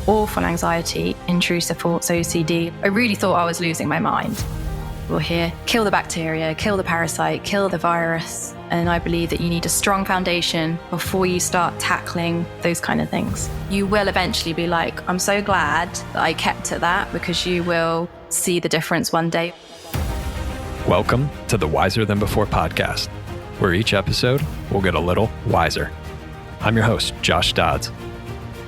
awful anxiety, intrusive thoughts, OCD. I really thought I was losing my mind. We'll hear, kill the bacteria, kill the parasite, kill the virus. And I believe that you need a strong foundation before you start tackling those kind of things. You will eventually be like, I'm so glad that I kept at that, because you will see the difference one day. Welcome to the Wiser Than Before podcast, where each episode will get a little wiser. I'm your host, Josh Dodds.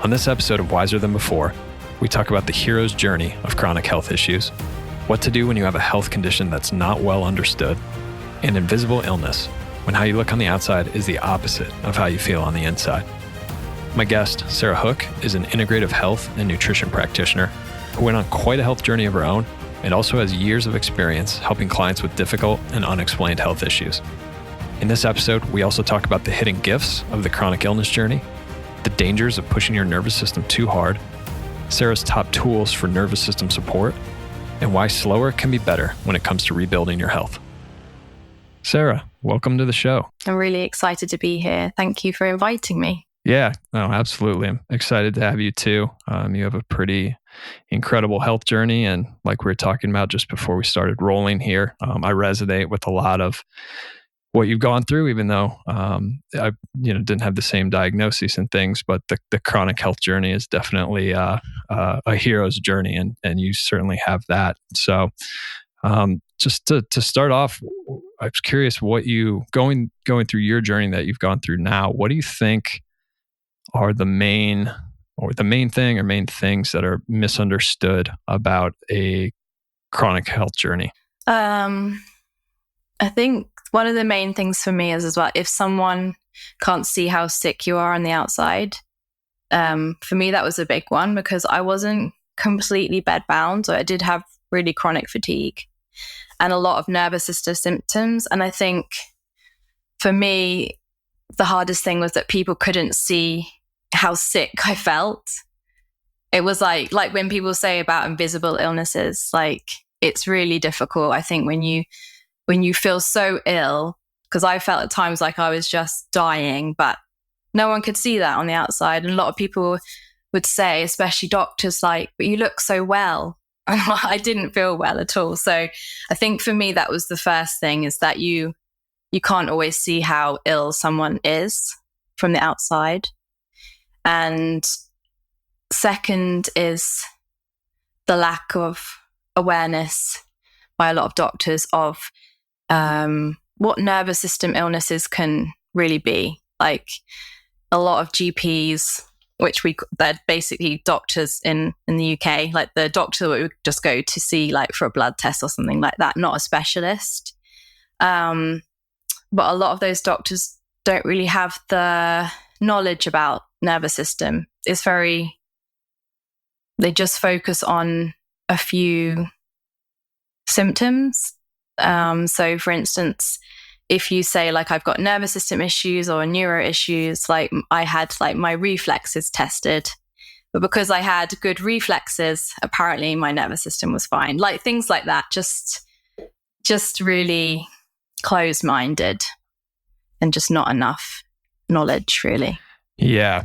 On this episode of Wiser Than Before, we talk about the hero's journey of chronic health issues, what to do when you have a health condition that's not well understood, and invisible illness, when how you look on the outside is the opposite of how you feel on the inside. My guest, Sarah Hook, is an integrative health and nutrition practitioner who went on quite a health journey of her own and also has years of experience helping clients with difficult and unexplained health issues. In this episode, we also talk about the hidden gifts of the chronic illness journey, the dangers of pushing your nervous system too hard, Sarah's top tools for nervous system support, and why slower can be better when it comes to rebuilding your health. Sarah, welcome to the show. I'm really excited to be here. Thank you for inviting me. Yeah, no, absolutely. I'm excited to have you too. You have a pretty incredible health journey. And like we were talking about just before we started rolling here, I resonate with a lot of what you've gone through, even though I didn't have the same diagnosis and things, but the chronic health journey is definitely a hero's journey, and you certainly have that. So just to start off, I was curious what you going through your journey that you've gone through now. What do you think are the main things that are misunderstood about a chronic health journey? I think one of the main things for me is as well, if someone can't see how sick you are on the outside, for me, that was a big one because I wasn't completely bedbound. So I did have really chronic fatigue and a lot of nervous system symptoms. And I think for me, the hardest thing was that people couldn't see how sick I felt. It was like when people say about invisible illnesses, like it's really difficult, I think, when you feel so ill, because I felt at times like I was just dying, but no one could see that on the outside. And a lot of people would say, especially doctors, like, but you look so well. I didn't feel well at all. So I think for me, that was the first thing, is that you can't always see how ill someone is from the outside. And second is the lack of awareness by a lot of doctors of what nervous system illnesses can really be. Like a lot of GPs, they're basically doctors in the UK, like the doctor that we would just go to see like for a blood test or something like that, not a specialist. But a lot of those doctors don't really have the knowledge about nervous system. They just focus on a few symptoms. So for instance, if you say like I've got nervous system issues or neuro issues, like I had like my reflexes tested, but because I had good reflexes, apparently my nervous system was fine. Like things like that, just really closed-minded and just not enough knowledge, really. Yeah.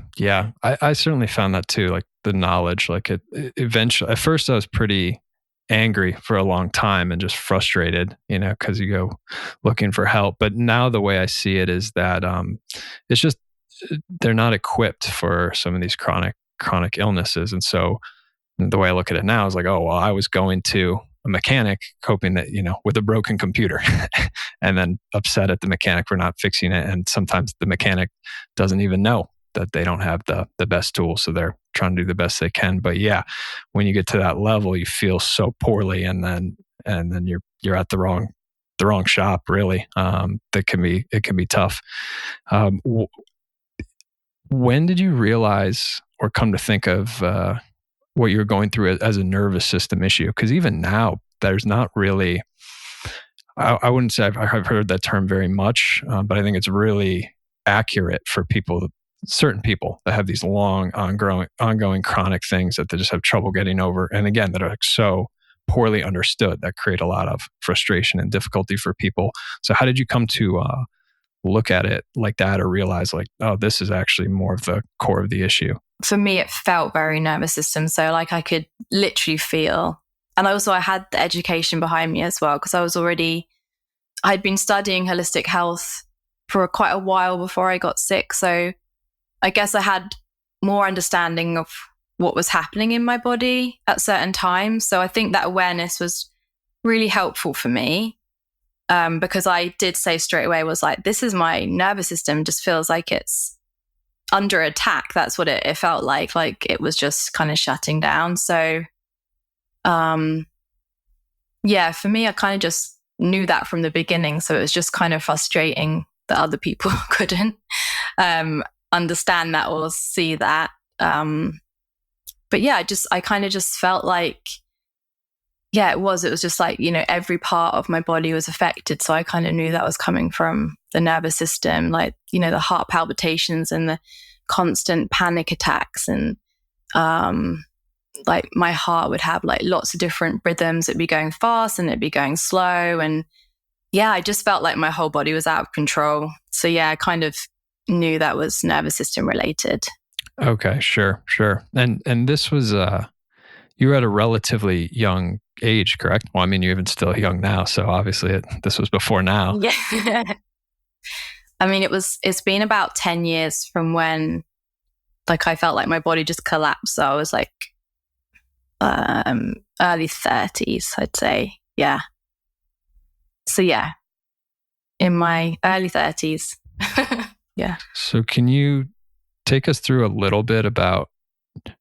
I certainly found that too. Like the knowledge, like it eventually, at first I was pretty angry for a long time and just frustrated, because you go looking for help. But now the way I see it is that it's just they're not equipped for some of these chronic illnesses. And so the way I look at it now is like, oh, well, I was going to a mechanic hoping that, with a broken computer and then upset at the mechanic for not fixing it. And sometimes the mechanic doesn't even know that they don't have the best tools. So they're trying to do the best they can. But yeah, when you get to that level, you feel so poorly, and then you're at the wrong shop, really. It can be tough. When did you realize or come to think of what you're going through as a nervous system issue? Because even now, there's not really, I wouldn't say I've heard that term very much, but I think it's really accurate for certain people that have these long, ongoing chronic things that they just have trouble getting over. And again, that are like so poorly understood, that create a lot of frustration and difficulty for people. So how did you come to look at it like that, or realize like, oh, this is actually more of the core of the issue? for me, it felt very nervous system. So like I could literally feel, and I had the education behind me as well, because I'd been studying holistic health for quite a while before I got sick. So I guess I had more understanding of what was happening in my body at certain times. So I think that awareness was really helpful for me, because I did say straight away, was like, this is my nervous system, just feels like it's under attack. That's what it felt like it was just kind of shutting down. So yeah, for me, I kind of just knew that from the beginning. So it was just kind of frustrating that other people couldn't understand that or see that. But yeah, I kind of just felt like, yeah, it was just like, every part of my body was affected. So I kind of knew that was coming from the nervous system, like, the heart palpitations and the constant panic attacks. And like my heart would have like lots of different rhythms. It'd be going fast and it'd be going slow. And yeah, I just felt like my whole body was out of control. So yeah, I kind of knew that was nervous system related. Okay, sure. And this was, you were at a relatively young age, correct? Well, I mean, you're even still young now. So obviously this was before now. Yeah. I mean, it's been about 10 years from when like I felt like my body just collapsed. So I was like early 30s, I'd say. Yeah. So yeah, in my early 30s. Yeah. So can you take us through a little bit about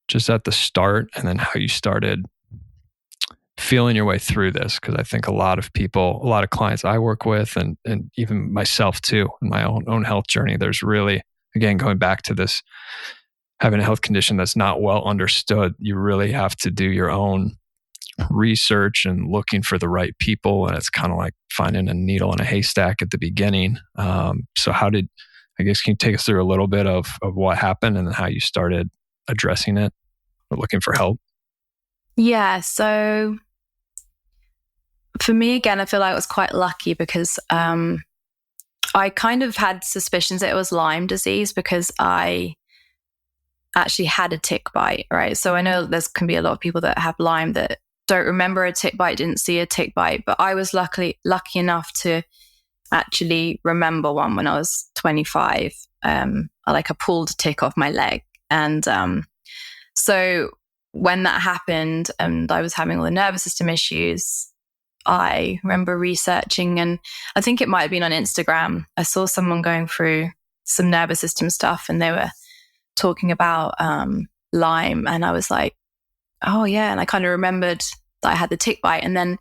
just at the start and then how you started feeling your way through this? Because I think a lot of people, a lot of clients I work with, and even myself too, in my own health journey, there's really, again, going back to this, having a health condition that's not well understood, you really have to do your own research and looking for the right people. And it's kind of like finding a needle in a haystack at the beginning. So can you take us through a little bit of what happened and how you started addressing it or looking for help? Yeah. So for me, again, I feel like I was quite lucky because I kind of had suspicions that it was Lyme disease because I actually had a tick bite, right? So I know there can be a lot of people that have Lyme that don't remember a tick bite, didn't see a tick bite, but I was lucky enough to actually remember one when I was 25. I pulled a tick off my leg. And so when that happened and I was having all the nervous system issues, I remember researching, and I think it might have been on Instagram. I saw someone going through some nervous system stuff and they were talking about Lyme, and I was like, oh yeah. And I kind of remembered that I had the tick bite, and then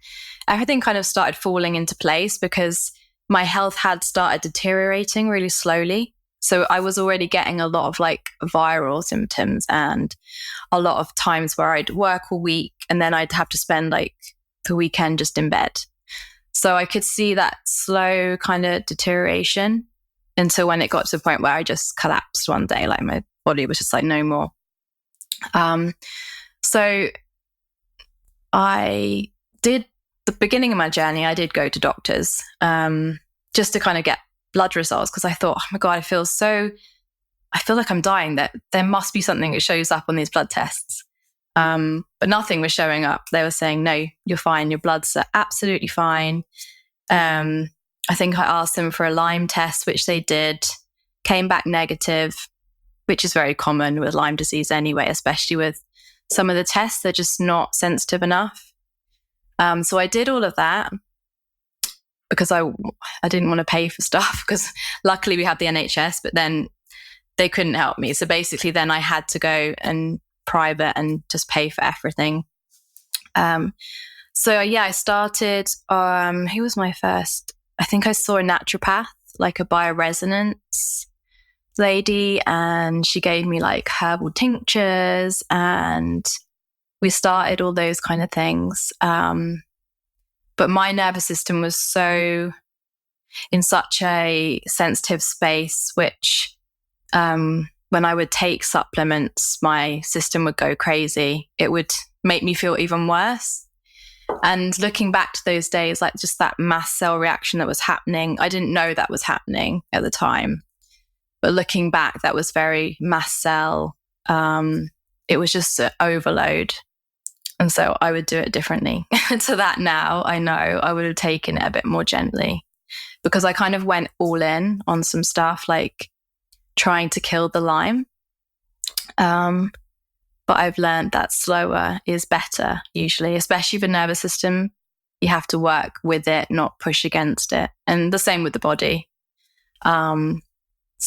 everything kind of started falling into place because my health had started deteriorating really slowly. So I was already getting a lot of like viral symptoms and a lot of times where I'd work all week and then I'd have to spend like the weekend just in bed. So I could see that slow kind of deterioration until when it got to the point where I just collapsed one day, like my body was just like, no more. So I did, the beginning of my journey, I did go to doctors just to kind of get blood results because I thought, oh my God, I feel like I'm dying, that there must be something that shows up on these blood tests. But nothing was showing up. They were saying, no, you're fine. Your bloods are absolutely fine. I think I asked them for a Lyme test, which they did, came back negative, which is very common with Lyme disease anyway, especially with some of the tests, they're just not sensitive enough. So I did all of that because I didn't want to pay for stuff because luckily we had the NHS, but then they couldn't help me. So basically then I had to go and private and just pay for everything. So yeah, I started, who was my first? I think I saw a naturopath, like a bioresonance lady, and she gave me like herbal tinctures and we started all those kind of things. But my nervous system was so in such a sensitive space, which when I would take supplements, my system would go crazy. It would make me feel even worse. And looking back to those days, like just that mast cell reaction that was happening, I didn't know that was happening at the time. But looking back, that was very mast cell it was just an overload. And so I would do it differently. To that now, I know I would have taken it a bit more gently, because I kind of went all in on some stuff, like trying to kill the Lyme. But I've learned that slower is better, usually, especially the nervous system. You have to work with it, not push against it. And the same with the body. So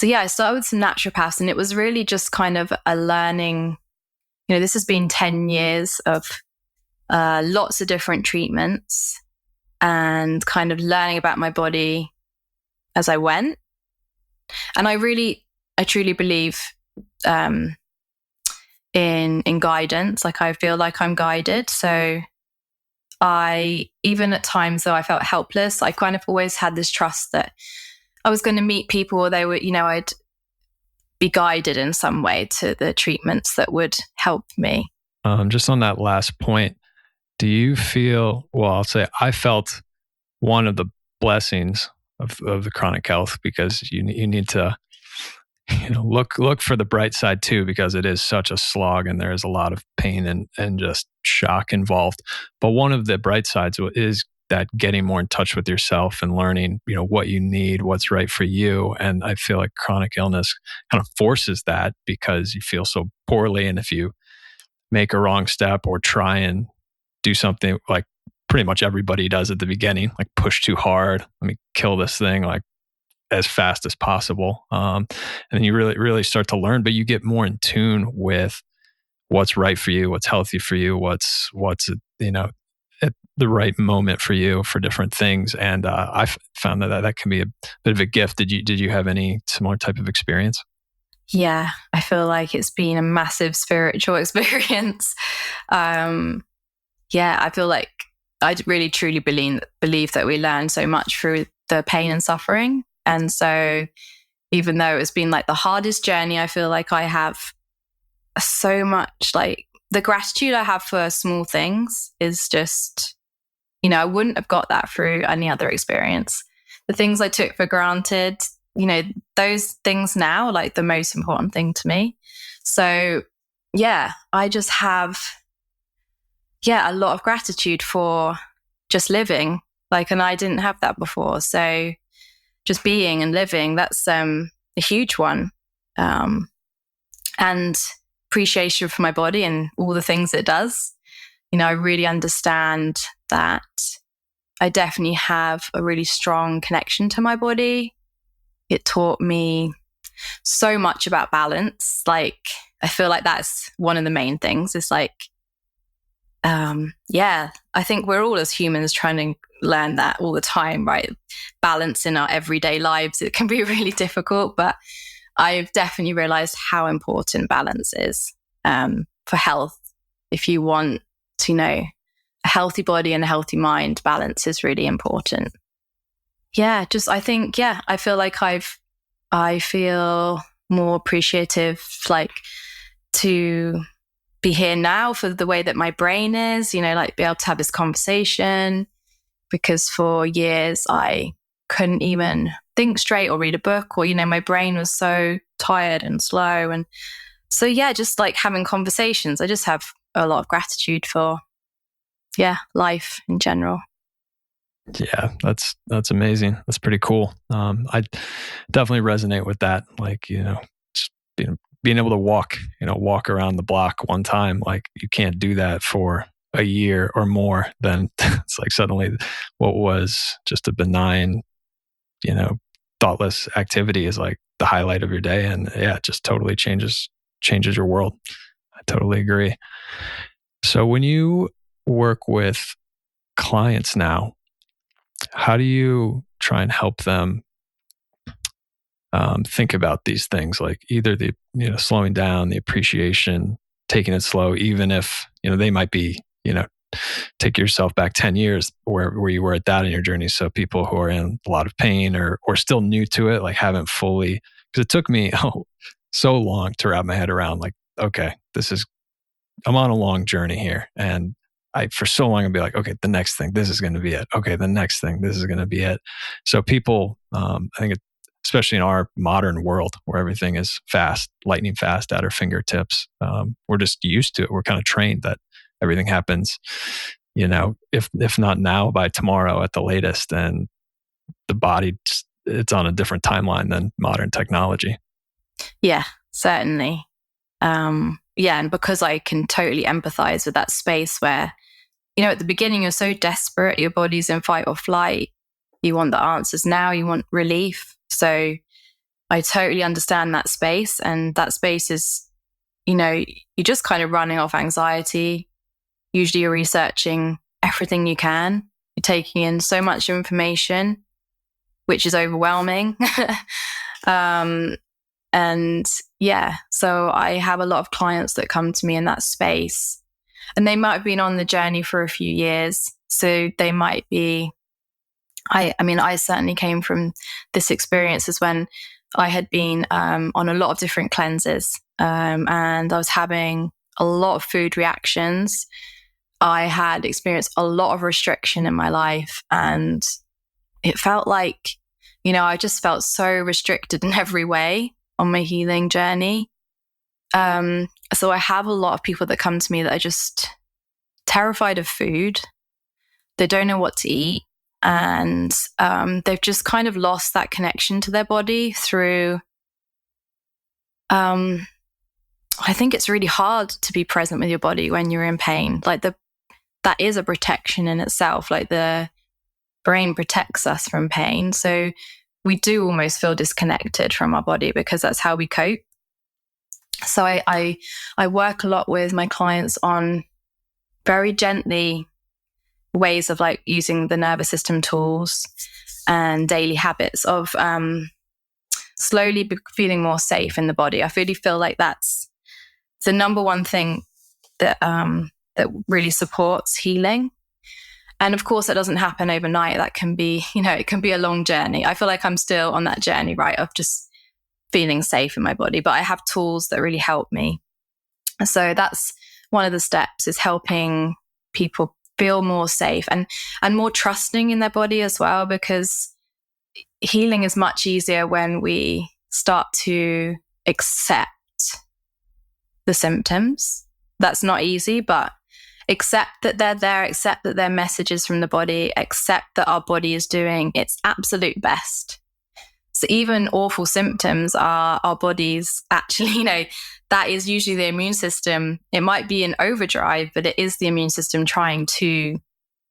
yeah, I started with some naturopaths, and it was really just kind of a learning. This has been 10 years of lots of different treatments and kind of learning about my body as I went. And I truly believe in guidance. Like, I feel like I'm guided. So even at times though I felt helpless, I kind of always had this trust that I was going to meet people, or they were, I'd be guided in some way to the treatments that would help me. Just on that last point, do you feel, well, I'll say I felt one of the blessings of the chronic health, because you need to, look for the bright side too, because it is such a slog and there is a lot of pain and just shock involved. But one of the bright sides is that getting more in touch with yourself and learning, what you need, what's right for you. And I feel like chronic illness kind of forces that, because you feel so poorly. And if you make a wrong step or try and do something like pretty much everybody does at the beginning, like push too hard, let me kill this thing like as fast as possible. And then you really, really start to learn, but you get more in tune with what's right for you, what's healthy for you, what's at the right moment for you for different things. And I found that can be a bit of a gift. Did you have any similar type of experience? Yeah, I feel like it's been a massive spiritual experience. I feel like I really truly believe that we learn so much through the pain and suffering. And so even though it's been like the hardest journey, I feel like I have so much, like the gratitude I have for small things is just, I wouldn't have got that through any other experience. The things I took for granted, those things now, like the most important thing to me. So yeah, I just have, a lot of gratitude for just living. And I didn't have that before. So just being and living, that's a huge one. And appreciation for my body and all the things it does. I really understand that I definitely have a really strong connection to my body. It taught me so much about balance. I feel like that's one of the main things. It's I think we're all as humans trying to learn that all the time, right? Balance in our everyday lives, it can be really difficult, but I've definitely realized how important balance is for health. If you want to a healthy body and a healthy mind, balance is really important. I feel like I feel more appreciative, to be here now for the way that my brain is, be able to have this conversation, because for years I couldn't even think straight or read a book, or, my brain was so tired and slow. And so, just having conversations, I just have a lot of gratitude for, life in general. Yeah, that's amazing. That's pretty cool. I definitely resonate with that. Just being able to walk around the block one time, you can't do that for a year or more. Then it's suddenly what was just a benign, thoughtless activity is the highlight of your day. And it just totally changes your world. I totally agree. So when you work with clients now, how do you try and help them think about these things, like either the slowing down, the appreciation, taking it slow, even if they might be take yourself back 10 years where you were at that in your journey. So people who are in a lot of pain or still new to it, haven't fully, because it took me so long to wrap my head around okay, I'm on a long journey here. And for so long, I'd be like, okay, the next thing, this is going to be it. Okay, the next thing, this is going to be it. So people, I think especially in our modern world where everything is fast, lightning fast at our fingertips. We're just used to it. We're kind of trained that everything happens, if not now, by tomorrow at the latest. And the body, it's on a different timeline than modern technology. Yeah, certainly. And because I can totally empathize with that space where, at the beginning you're so desperate, your body's in fight or flight. You want the answers now, you want relief. So I totally understand that space. And that space is, you're just kind of running off anxiety. Usually you're researching everything you can. You're taking in so much information, which is overwhelming. So I have a lot of clients that come to me in that space, and they might have been on the journey for a few years. So they might be, I certainly came from this experience as when I had been on a lot of different cleanses, and I was having a lot of food reactions. I had experienced a lot of restriction in my life, and it felt like, I just felt so restricted in every way on my healing journey. So I have a lot of people that come to me that are just terrified of food. They don't know what to eat. And they've just kind of lost that connection to their body through, I think it's really hard to be present with your body when you're in pain. Like that is a protection in itself. Like the brain protects us from pain. So we do almost feel disconnected from our body because that's how we cope. So I work a lot with my clients on very gently ways of like using the nervous system tools and daily habits of slowly feeling more safe in the body. I really feel like that's the number one thing that really supports healing. And of course, it doesn't happen overnight. That can be, it can be a long journey. I feel like I'm still on that journey, right, of just feeling safe in my body. But I have tools that really help me. So that's one of the steps, is helping people feel more safe and more trusting in their body as well, because healing is much easier when we start to accept the symptoms. That's not easy, but accept that they're there, accept that they're messages from the body, accept that our body is doing its absolute best. So even awful symptoms are our body's actually, that is usually the immune system. It might be in overdrive, but it is the immune system trying to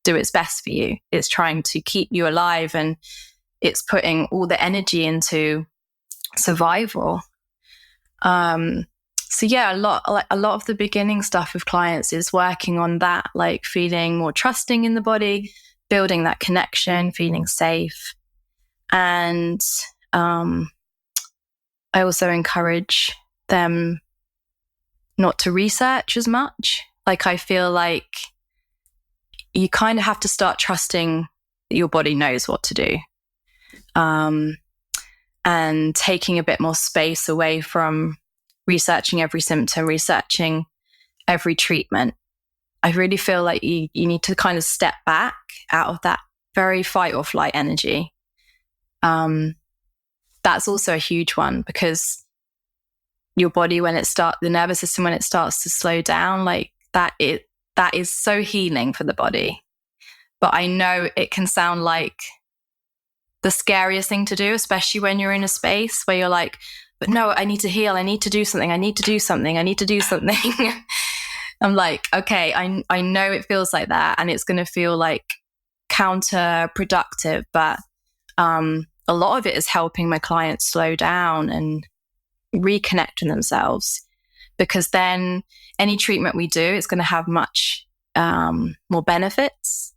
do its best for you. It's trying to keep you alive, and it's putting all the energy into survival. So yeah, a lot of the beginning stuff with clients is working on that, like feeling more trusting in the body, building that connection, feeling safe. And I also encourage them not to research as much. Like I feel like you kind of have to start trusting that your body knows what to do. And taking a bit more space away from researching every symptom, researching every treatment. I really feel like you need to kind of step back out of that very fight or flight energy. That's also a huge one, because your body, the nervous system, when it starts to slow down, like that is so healing for the body. But I know it can sound like the scariest thing to do, especially when you're in a space where you're like, but no, I need to heal. I need to do something. I need to do something. I need to do something. I'm like, okay, I know it feels like that, and it's going to feel like counterproductive, but a lot of it is helping my clients slow down and reconnect with themselves, because then any treatment we do, it's going to have much more benefits.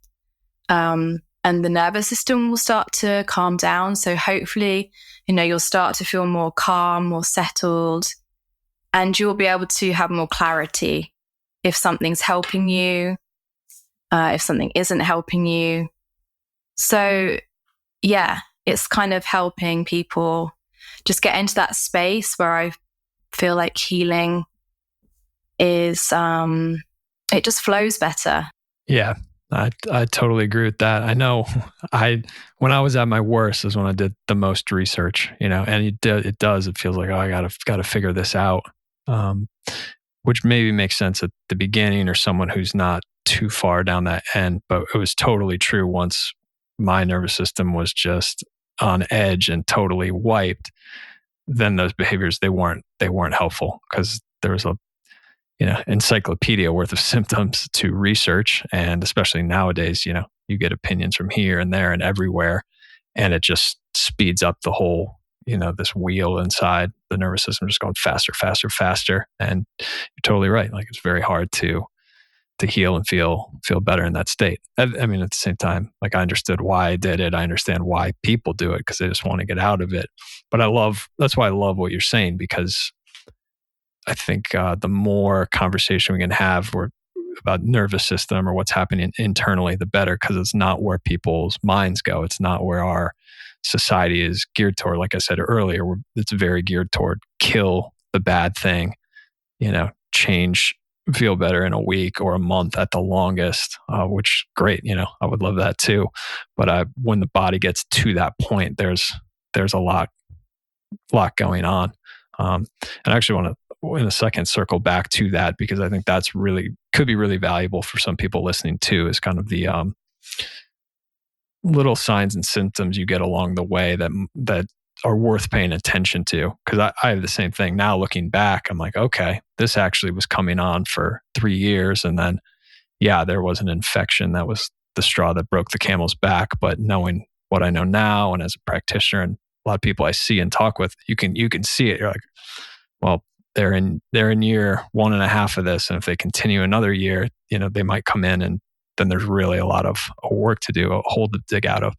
And the nervous system will start to calm down. So hopefully, you'll start to feel more calm, more settled, and you'll be able to have more clarity if something's helping you, if something isn't helping you. So yeah, it's kind of helping people just get into that space where I feel like healing is, it just flows better. Yeah. I totally agree with that. I know when I was at my worst is when I did the most research, and it does. It feels like, oh, I gotta figure this out, which maybe makes sense at the beginning or someone who's not too far down that end. But it was totally true once my nervous system was just on edge and totally wiped. Then those behaviors they weren't helpful because there was a encyclopedia worth of symptoms to research. And especially nowadays, you get opinions from here and there and everywhere. And it just speeds up the whole, this wheel inside the nervous system just going faster, faster, faster. And you're totally right. Like it's very hard to heal and feel better in that state. I mean, at the same time, like I understood why I did it. I understand why people do it because they just want to get out of it. But that's why I love what you're saying, because I think the more conversation we can have about nervous system or what's happening internally, the better, because it's not where people's minds go. It's not where our society is geared toward. Like I said earlier, it's very geared toward kill the bad thing, change, feel better in a week or a month at the longest, which great, I would love that too. But when the body gets to that point, there's a lot going on. And I actually want to, in a second, circle back to that, because I think that's could be really valuable for some people listening too, is kind of the little signs and symptoms you get along the way that are worth paying attention to. Because I have the same thing now. Looking back, I'm like, okay, this actually was coming on for 3 years, and then there was an infection that was the straw that broke the camel's back. But knowing what I know now, and as a practitioner, and a lot of people I see and talk with, you can see it. You're like, well, they're in year 1.5 of this, and if they continue another year, they might come in, and then there's really a lot of work to do, a hole to dig out of.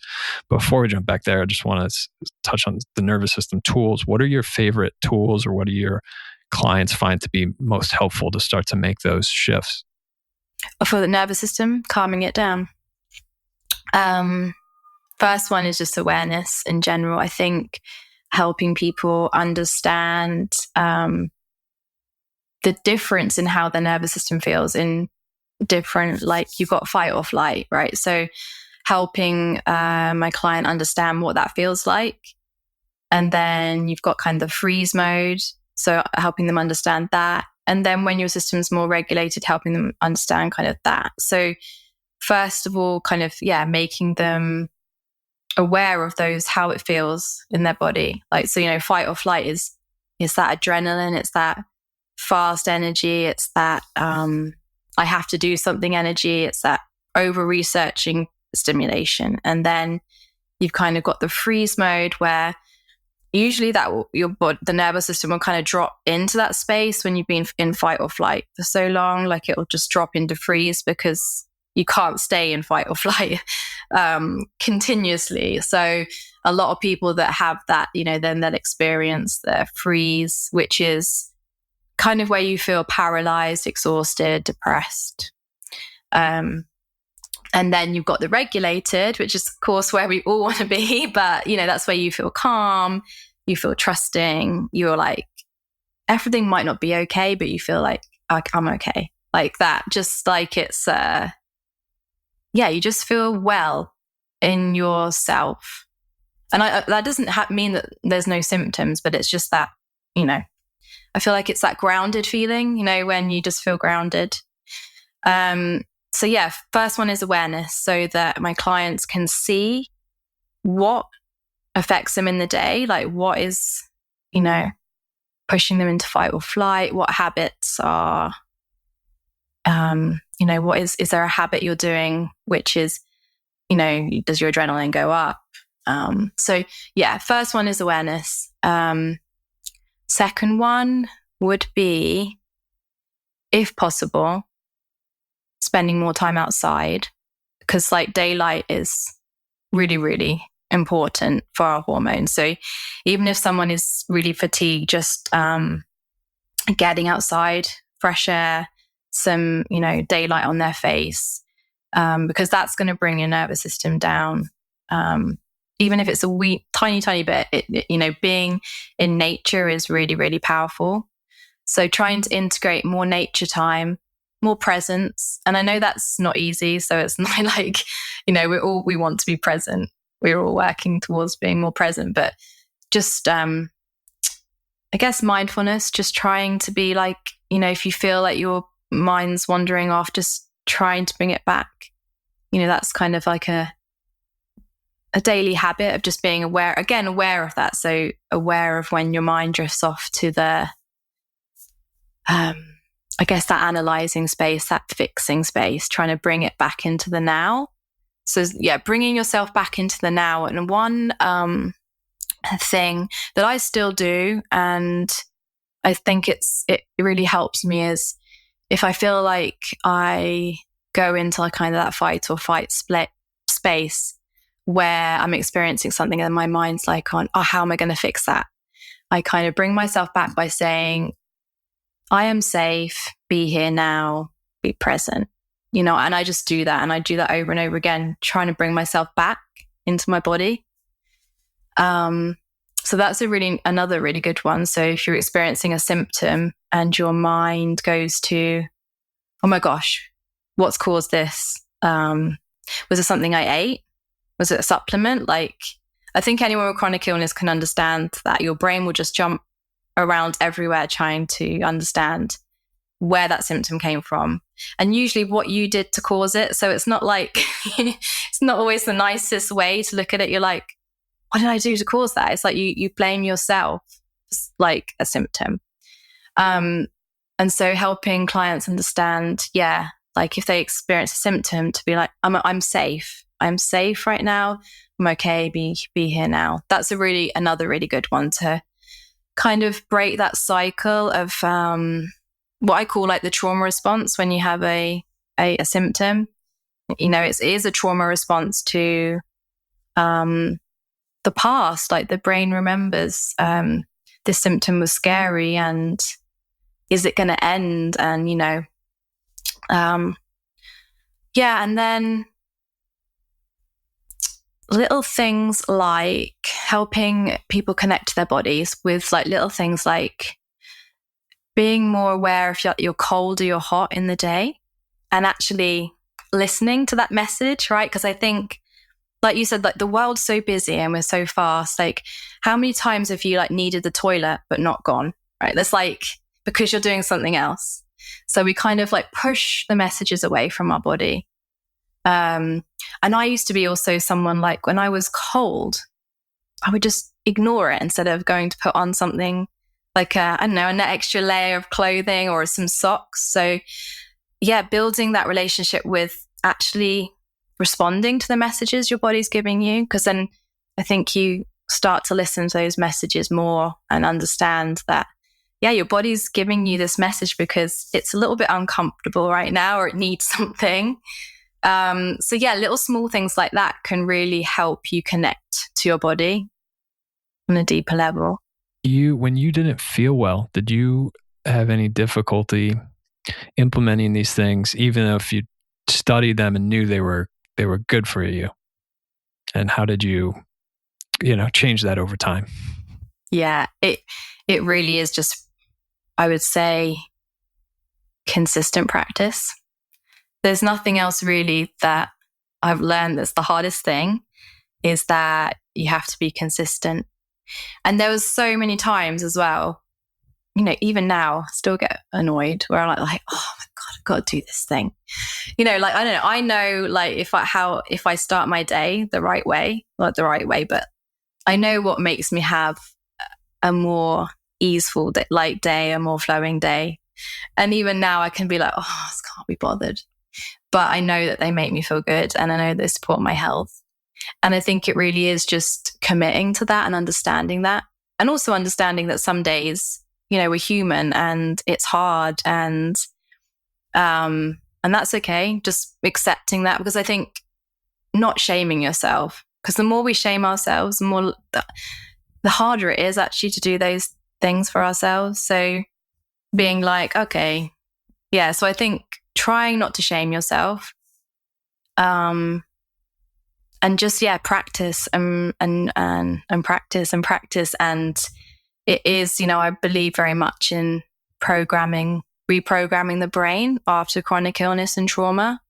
Before we jump back there, I just want to touch on the nervous system tools. What are your favorite tools, or what do your clients find to be most helpful to start to make those shifts? For the nervous system, calming it down. First one is just awareness in general. I think helping people understand the difference in how the nervous system feels in different, like you've got fight or flight, right? So helping my client understand what that feels like. And then you've got kind of freeze mode. So helping them understand that. And then when your system's more regulated, helping them understand kind of that. So first of all, kind of, making them aware of those, how it feels in their body. Like, so, fight or flight is that adrenaline, it's that fast energy, it's that I have to do something energy, it's that over-researching stimulation. And then you've kind of got the freeze mode, where usually the nervous system will kind of drop into that space when you've been in fight or flight for so long. Like it'll just drop into freeze because you can't stay in fight or flight continuously. So a lot of people that have that, then they'll experience the freeze, which is kind of where you feel paralyzed, exhausted, depressed. And then you've got the regulated, which is, of course, where we all want to be. But, that's where you feel calm, you feel trusting, you're like, everything might not be okay, but you feel like I'm okay. Like that, just like it's, you just feel well in yourself. And that doesn't mean that there's no symptoms, but it's just that, I feel like it's that grounded feeling, when you just feel grounded. So first one is awareness, so that my clients can see what affects them in the day, like what is, pushing them into fight or flight, what habits are, what is there a habit you're doing, which is, does your adrenaline go up? First one is awareness. Second one would be, if possible, spending more time outside, because like daylight is really, really important for our hormones. So even if someone is really fatigued, just getting outside, fresh air, some, daylight on their face, because that's going to bring your nervous system down. Even if it's a wee, tiny bit, being in nature is really, really powerful. So trying to integrate more nature time, more presence. And I know that's not easy. So it's not like, we want to be present. We're all working towards being more present, but just, I guess mindfulness, just trying to be like, if you feel like your mind's wandering off, just trying to bring it back. That's kind of like a daily habit of just being aware of that. So aware of when your mind drifts off to the, I guess that analyzing space, that fixing space, trying to bring it back into the now. So yeah, bringing yourself back into the now. And one thing that I still do, and I think it really helps me, is if I feel like I go into like kind of that fight or flight split space where I'm experiencing something and my mind's like on, how am I going to fix that? I kind of bring myself back by saying, I am safe, be here now, be present, and I just do that. And I do that over and over again, trying to bring myself back into my body. So that's another really good one. So if you're experiencing a symptom and your mind goes to, oh my gosh, what's caused this? Was it something I ate? Was it a supplement? Like, I think anyone with chronic illness can understand that your brain will just jump around everywhere trying to understand where that symptom came from, and usually what you did to cause it. So it's not like, it's not always the nicest way to look at it. You're like, what did I do to cause that? It's like you blame yourself, like a symptom. And so helping clients understand, like if they experience a symptom, to be like, I'm safe. I'm safe right now. I'm okay. Be here now. That's another really good one to kind of break that cycle of what I call like the trauma response when you have a symptom. It is a trauma response to the past. Like the brain remembers this symptom was scary, and is it going to end? And and then little things like helping people connect to their bodies with like little things like being more aware if you're cold or you're hot in the day, and actually listening to that message, right? Because I think, like you said, like the world's so busy and we're so fast. Like, how many times have you like needed the toilet but not gone, right? That's like because you're doing something else. So we kind of like push the messages away from our body. And I used to be also someone like when I was cold, I would just ignore it instead of going to put on something like an extra layer of clothing or some socks. So yeah, building that relationship with actually responding to the messages your body's giving you, because then I think you start to listen to those messages more and understand that, your body's giving you this message because it's a little bit uncomfortable right now, or it needs something. So little small things like that can really help you connect to your body on a deeper level. When you didn't feel well, did you have any difficulty implementing these things, even if you studied them and knew they were good for you? And how did you, change that over time? Yeah, it really is just, I would say, consistent practice. There's nothing else really that I've learned that's the hardest thing, is that you have to be consistent. And there was so many times as well, even now, I still get annoyed where I'm like, oh my God, I've got to do this thing. Like, I don't know. I know like if I start my day the right way, not the right way, but I know what makes me have a more easeful day, a more flowing day. And even now I can be like, oh, I just can't be bothered. But I know that they make me feel good, and I know they support my health. And I think it really is just committing to that and understanding that. And also understanding that some days, we're human and it's hard, and that's okay. Just accepting that, because I think not shaming yourself, because the more we shame ourselves, the harder it is actually to do those things for ourselves. So being like, okay, so I think trying not to shame yourself, and just practice and practice and practice. And it is, I believe very much in programming reprogramming the brain after chronic illness and trauma.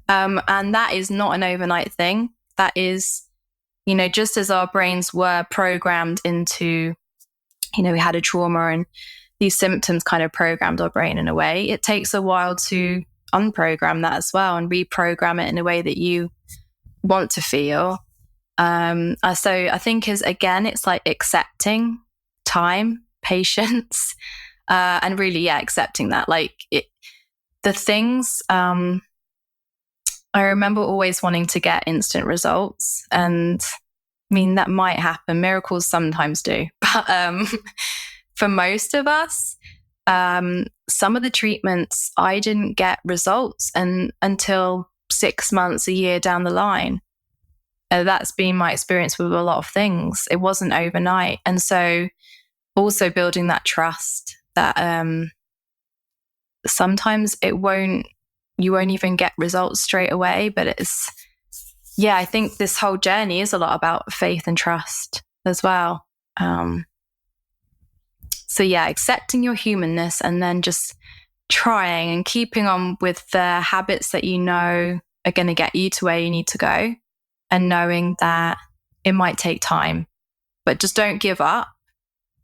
And that is not an overnight thing. That is, just as our brains were programmed into, we had a trauma and these symptoms kind of programmed our brain in a way. It takes a while to unprogram that as well and reprogram it in a way that you want to feel. So I think it's like accepting time, patience, and really, accepting that. Like the things, I remember always wanting to get instant results, and I mean, that might happen. Miracles sometimes do. But for most of us, some of the treatments, I didn't get results until 6 months, a year down the line. That's been my experience with a lot of things. It wasn't overnight. And so also building that trust that sometimes you won't even get results straight away, but I think this whole journey is a lot about faith and trust as well. Accepting your humanness and then just trying and keeping on with the habits that are going to get you to where you need to go, and knowing that it might take time, but just don't give up.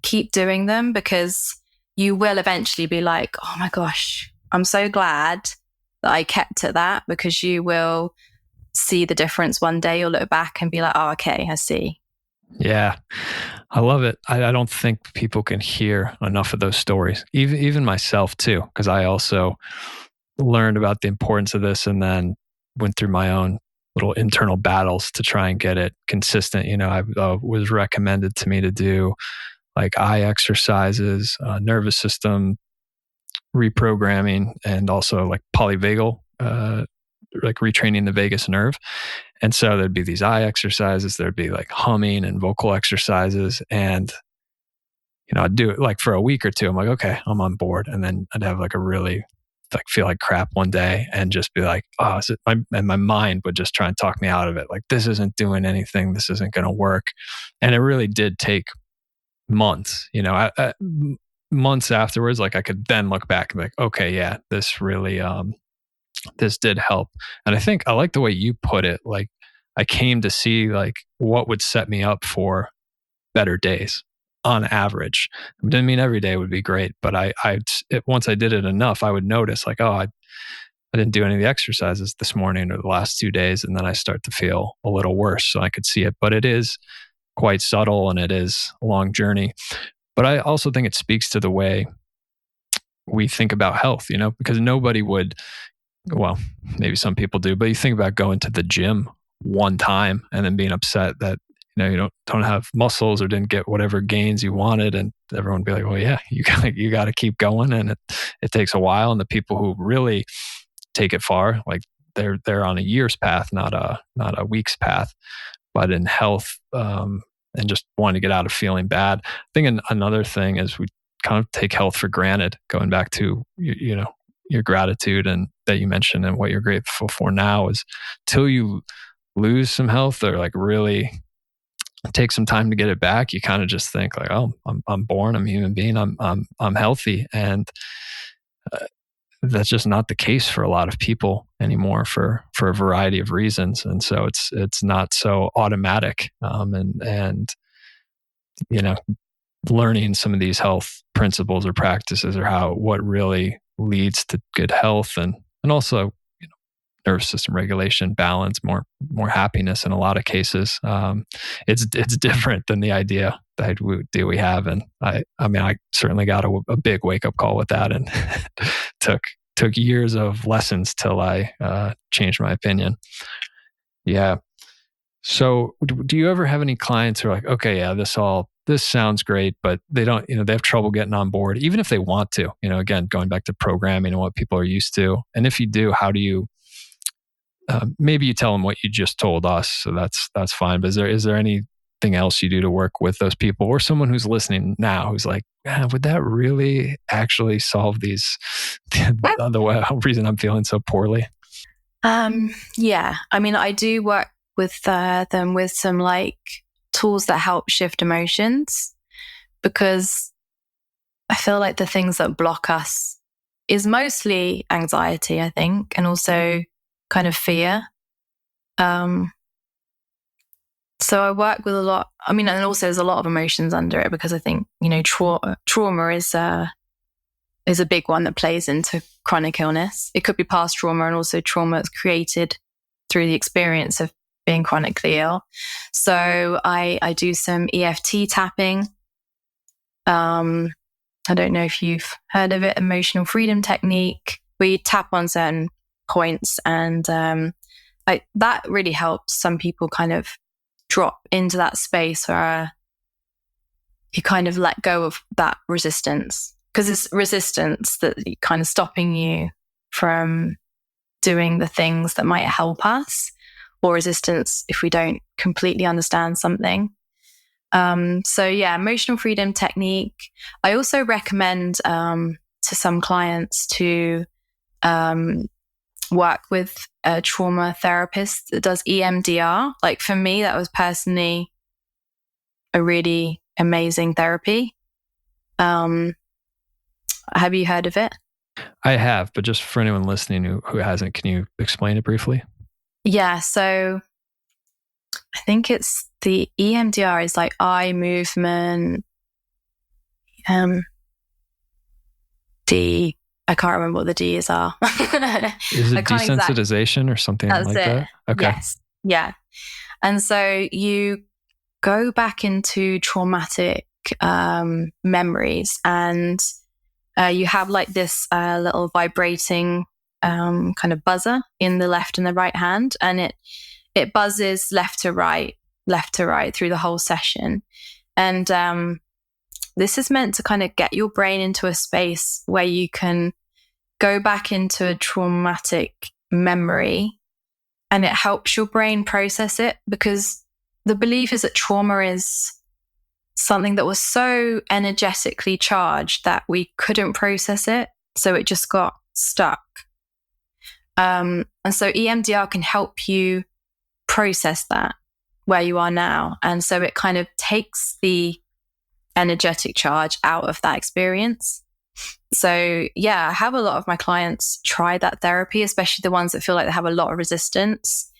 Keep doing them, because you will eventually be like, oh my gosh, I'm so glad that I kept at that, because you will see the difference one day. You'll look back and be like, oh, okay, I see. Yeah, I love it. I don't think people can hear enough of those stories, even myself too, because I also learned about the importance of this and then went through my own little internal battles to try and get it consistent. I was recommended to me to do like eye exercises, nervous system reprogramming, and also like polyvagal, like retraining the vagus nerve. And so there'd be these eye exercises, there'd be like humming and vocal exercises. And, I'd do it like for a week or two. I'm like, okay, I'm on board. And then I'd have like a really feel like crap one day and just be like, oh, and my mind would just try and talk me out of it. Like, this isn't doing anything. This isn't going to work. And it really did take months, months afterwards. Like I could then look back and be like, okay, yeah, this really, this did help. And I think I like the way you put it. Like I came to see like what would set me up for better days on average. It didn't mean every day would be great, but once I did it enough, I would notice like, oh, I didn't do any of the exercises this morning or the last 2 days. And then I start to feel a little worse. So I could see it, but it is quite subtle and it is a long journey. But I also think it speaks to the way we think about health, because nobody would, well, maybe some people do, but you think about going to the gym one time and then being upset that, you don't have muscles or didn't get whatever gains you wanted. And everyone would be like, well, yeah, you got to keep going. And it takes a while. And the people who really take it far, like they're on a year's path, not a week's path. But in health, and just wanting to get out of feeling bad. I think another thing is we kind of take health for granted, going back to, your gratitude and that you mentioned and what you're grateful for now is till you lose some health or like really take some time to get it back, you kind of just think like, oh, I'm born, I'm a human being, I'm healthy. And that's just not the case for a lot of people anymore for a variety of reasons. And so it's not so automatic. And learning some of these health principles or practices or what really leads to good health and also nervous system regulation, balance, more happiness in a lot of cases. It's different than the idea that we have. And I certainly got a big wake up call with that, and took years of lessons till I changed my opinion. Yeah. So do you ever have any clients who are like, okay, yeah, this sounds great, but they don't, they have trouble getting on board, even if they want to, again, going back to programming and what people are used to. And if you do, how do you, maybe you tell them what you just told us, so that's fine. But is there anything else you do to work with those people, or someone who's listening now who's like, would that really actually solve these the reason I'm feeling so poorly? Yeah, I do work with them with some like tools that help shift emotions, because I feel like the things that block us is mostly anxiety, I think, and also kind of fear. So I work with a lot. I mean, and also there's a lot of emotions under it, because I think, trauma is a big one that plays into chronic illness. It could be past trauma, and also trauma that's created through the experience of being chronically ill. So I do some EFT tapping. I don't know if you've heard of it, emotional freedom technique. We tap on certain points, and that really helps some people kind of drop into that space where you kind of let go of that resistance, because it's resistance that kind of stopping you from doing the things that might help us, or resistance if we don't completely understand something. So yeah, emotional freedom technique. I also recommend to some clients to work with a trauma therapist that does EMDR. Like for me, that was personally a really amazing therapy. Have you heard of it? I have, but just for anyone listening who hasn't, can you explain it briefly? Yeah. So I think it's the EMDR is like eye movement. I can't remember what the D's are. Is it desensitization or something like that? Okay. Yes. Yeah. And so you go back into traumatic memories, and you have like this little vibrating kind of buzzer in the left and the right hand, and it buzzes left to right through the whole session. And this is meant to kind of get your brain into a space where you can go back into a traumatic memory, and it helps your brain process it, because the belief is that trauma is something that was so energetically charged that we couldn't process it. So it just got stuck. And so EMDR can help you process that where you are now. And so it kind of takes the energetic charge out of that experience. So yeah, I have a lot of my clients try that therapy, especially the ones that feel like they have a lot of resistance.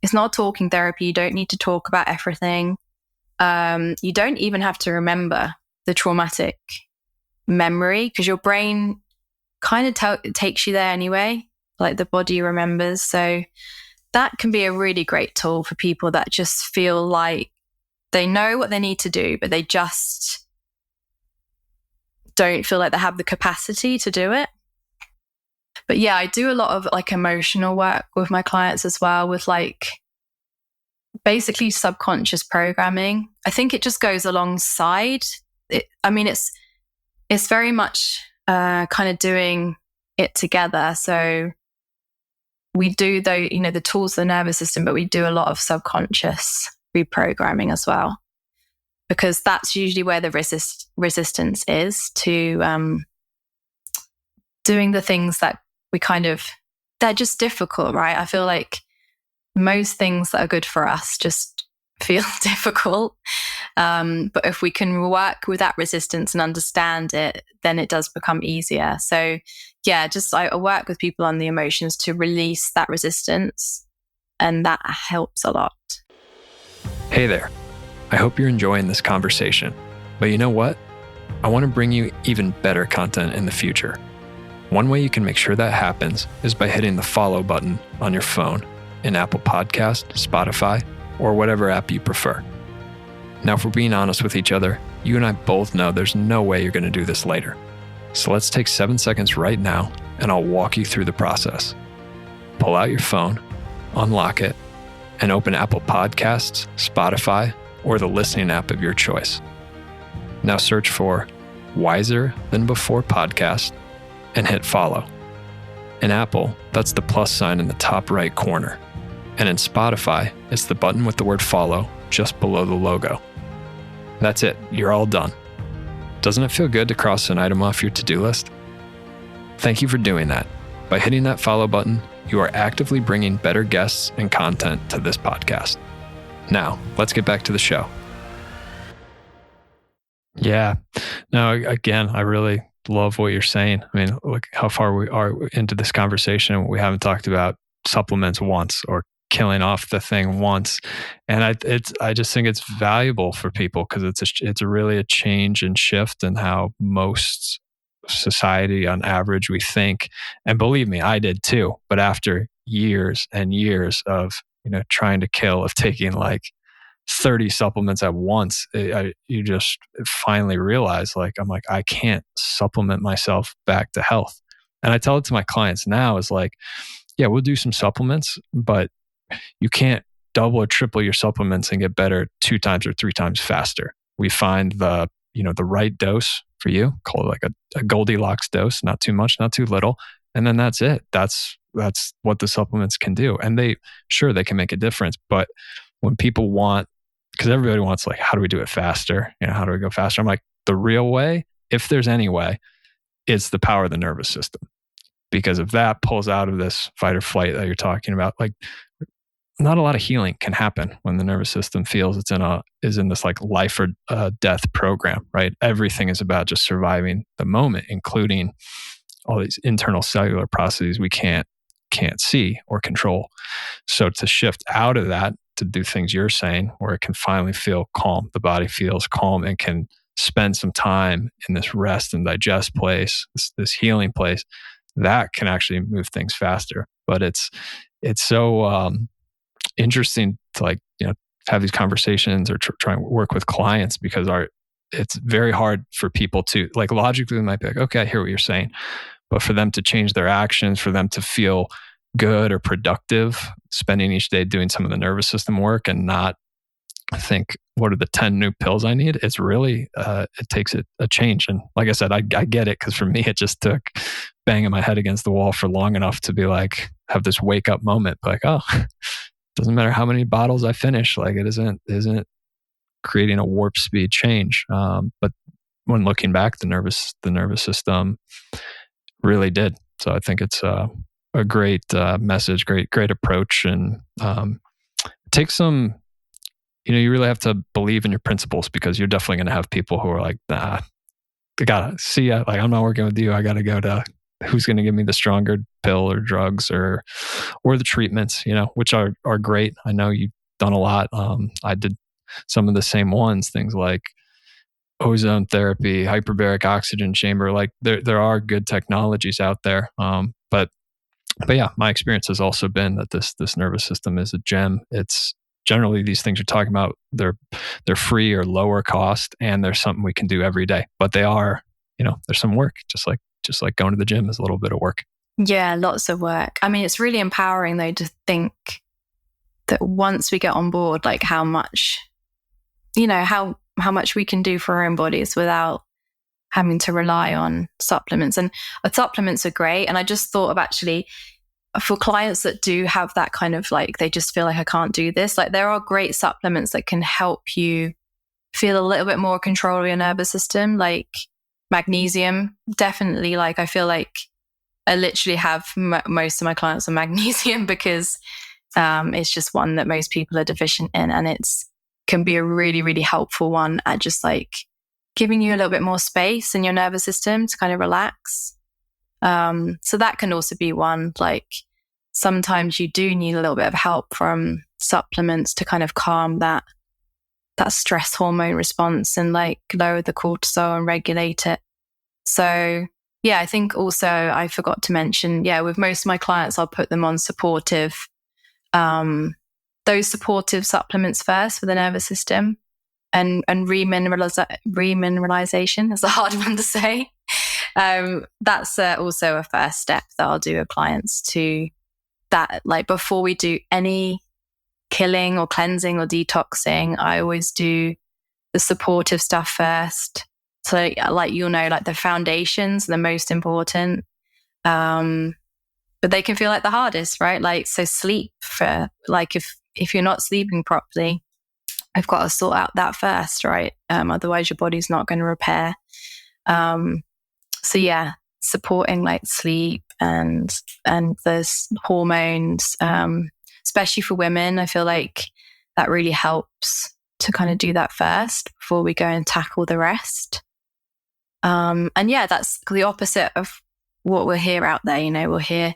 It's not talking therapy. You don't need to talk about everything. You don't even have to remember the traumatic memory, because your brain kind of takes you there anyway, like the body remembers. So that can be a really great tool for people that just feel like they know what they need to do, but they just don't feel like they have the capacity to do it. But yeah, I do a lot of like emotional work with my clients as well, with like basically subconscious programming. I think it just goes alongside it. I mean, it's very much kind of doing it together. So we do the tools of the nervous system, but we do a lot of subconscious reprogramming as well, because that's usually where the resistance is to doing the things that they're just difficult, right? I feel like most things that are good for us just feel difficult. But if we can work with that resistance and understand it, then it does become easier. So yeah, I work with people on the emotions to release that resistance, and that helps a lot. Hey there. I hope you're enjoying this conversation. But you know what? I want to bring you even better content in the future. One way you can make sure that happens is by hitting the follow button on your phone in Apple Podcast, Spotify, or whatever app you prefer. Now, if we're being honest with each other, you and I both know there's no way you're going to do this later. So let's take 7 seconds right now, and I'll walk you through the process. Pull out your phone, unlock it, and open Apple Podcasts, Spotify, or the listening app of your choice. Now search for Wiser Than Before Podcast and hit follow. In Apple, that's the plus sign in the top right corner. And in Spotify, it's the button with the word follow just below the logo. That's it. You're all done. Doesn't it feel good to cross an item off your to-do list? Thank you for doing that. By hitting that follow button, you are actively bringing better guests and content to this podcast. Now, let's get back to the show. Yeah. No, again, I really love what you're saying. I mean, look how far we are into this conversation. We haven't talked about supplements once or killing off the thing once. And I just think it's valuable for people because it's really a change and shift in how most society on average we think. And believe me, I did too. But after years and years of, trying to kill, of taking like 30 supplements at once, you just finally realize I'm like, I can't supplement myself back to health. And I tell it to my clients now is like, yeah, we'll do some supplements, but you can't double or triple your supplements and get better 2 times or 3 times faster. We find the right dose for you, call it like a Goldilocks dose, not too much, not too little. And then that's it. That's what the supplements can do. And they can make a difference. But when people want, because everybody wants like, how do we do it faster? How do we go faster? I'm like, the real way, if there's any way, it's the power of the nervous system. Because if that pulls out of this fight or flight that you're talking about, like not a lot of healing can happen when the nervous system feels is in this like life or death program, right? Everything is about just surviving the moment, including all these internal cellular processes we can't see or control. So to shift out of that, to do things you're saying, where it can finally feel calm, the body feels calm and can spend some time in this rest and digest place, this healing place, that can actually move things faster. But it's so interesting to have these conversations or try and work with clients, because it's very hard for people to logically they might be like, okay, I hear what you're saying, but for them to change their actions, for them to feel good or productive, spending each day doing some of the nervous system work and not think, what are the 10 new pills I need? It's really, it takes a change. And like I said, I get it, because for me, it just took banging my head against the wall for long enough to be like, have this wake up moment, like, oh, doesn't matter how many bottles I finish, like it isn't creating a warp speed change. But when looking back, the nervous system really did. So I think it's a great message, great approach, and take some. You really have to believe in your principles, because you're definitely going to have people who are like, nah, I gotta see ya. Like, I'm not working with you. I got to go to who's going to give me the stronger pill or drugs or the treatments, which are great. I know you've done a lot. I did some of the same ones, things like ozone therapy, hyperbaric oxygen chamber. Like there are good technologies out there. But yeah, my experience has also been that this nervous system is a gem. It's generally these things you're talking about, they're free or lower cost, and there's something we can do every day. But they are, there's some work, just like going to the gym is a little bit of work. Yeah, lots of work. I mean, it's really empowering though to think that once we get on board, like how much, how much we can do for our own bodies without having to rely on supplements. And supplements are great. And I just thought of actually, for clients that do have that kind of like, they just feel like I can't do this, like there are great supplements that can help you feel a little bit more control of your nervous system, like magnesium. Definitely, like I feel like I literally have most of my clients on magnesium because it's just one that most people are deficient in, and it's can be a really, really helpful one at just like giving you a little bit more space in your nervous system to kind of relax. So that can also be one. Like sometimes you do need a little bit of help from supplements to kind of calm that stress hormone response and like lower the cortisol and regulate it. So yeah, I think also I forgot to mention, with most of my clients, I'll put them on those supportive supplements first for the nervous system, and remineralization is a hard one to say. That's also a first step that I'll do with clients to that. Like before we do any killing or cleansing or detoxing, I always do the supportive stuff first. So like, like the foundations are the most important. But they can feel like the hardest, right? Like, so sleep for like, if you're not sleeping properly, I've got to sort out that first, right? Otherwise your body's not going to repair. So yeah, supporting like sleep and the hormones, especially for women, I feel like that really helps to kind of do that first before we go and tackle the rest. And yeah, that's the opposite of what we'll hear out there. We'll hear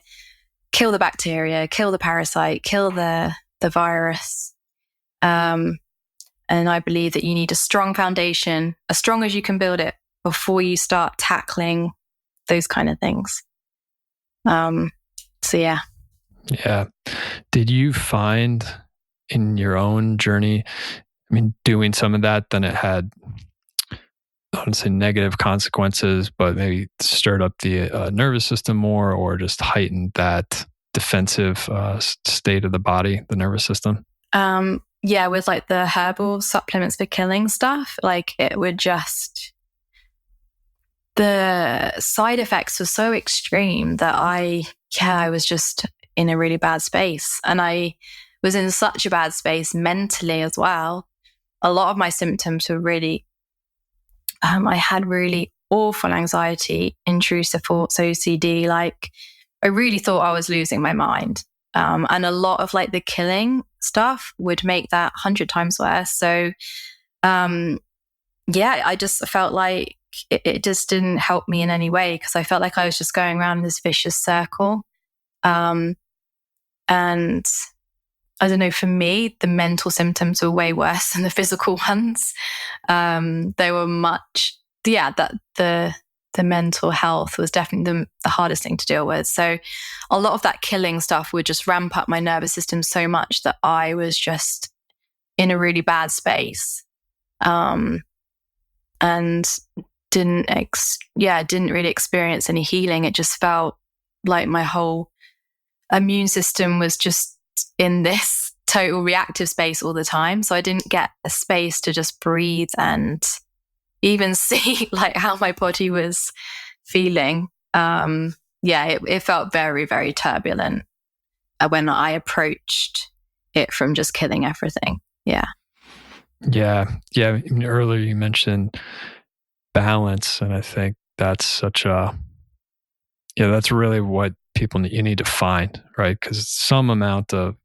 kill the bacteria, kill the parasite, kill the virus. And I believe that you need a strong foundation, as strong as you can build it, before you start tackling those kind of things. So yeah. Yeah. Did you find in your own journey, doing some of that, then it had, I wouldn't say negative consequences, but maybe stirred up the nervous system more, or just heightened that defensive state of the body, the nervous system? Yeah, with like the herbal supplements for killing stuff, like it would just, the side effects were so extreme that I was just in a really bad space. And I was in such a bad space mentally as well. A lot of my symptoms were really, I had really awful anxiety, intrusive thoughts, OCD. Like I really thought I was losing my mind. And a lot of like the killing stuff would make that 100 times worse. So, I just felt like it just didn't help me in any way, because I felt like I was just going around this vicious circle. And I don't know, for me, the mental symptoms were way worse than the physical ones. They were much, that the mental health was definitely the hardest thing to deal with. So a lot of that killing stuff would just ramp up my nervous system so much that I was just in a really bad space. And didn't really experience any healing. It just felt like my whole immune system was just in this total reactive space all the time. So I didn't get a space to just breathe and even see like how my body was feeling. It felt very, very turbulent when I approached it from just killing everything. Yeah. Earlier you mentioned balance, and I think that's such a, that's really what you need to find, right? Because some amount of,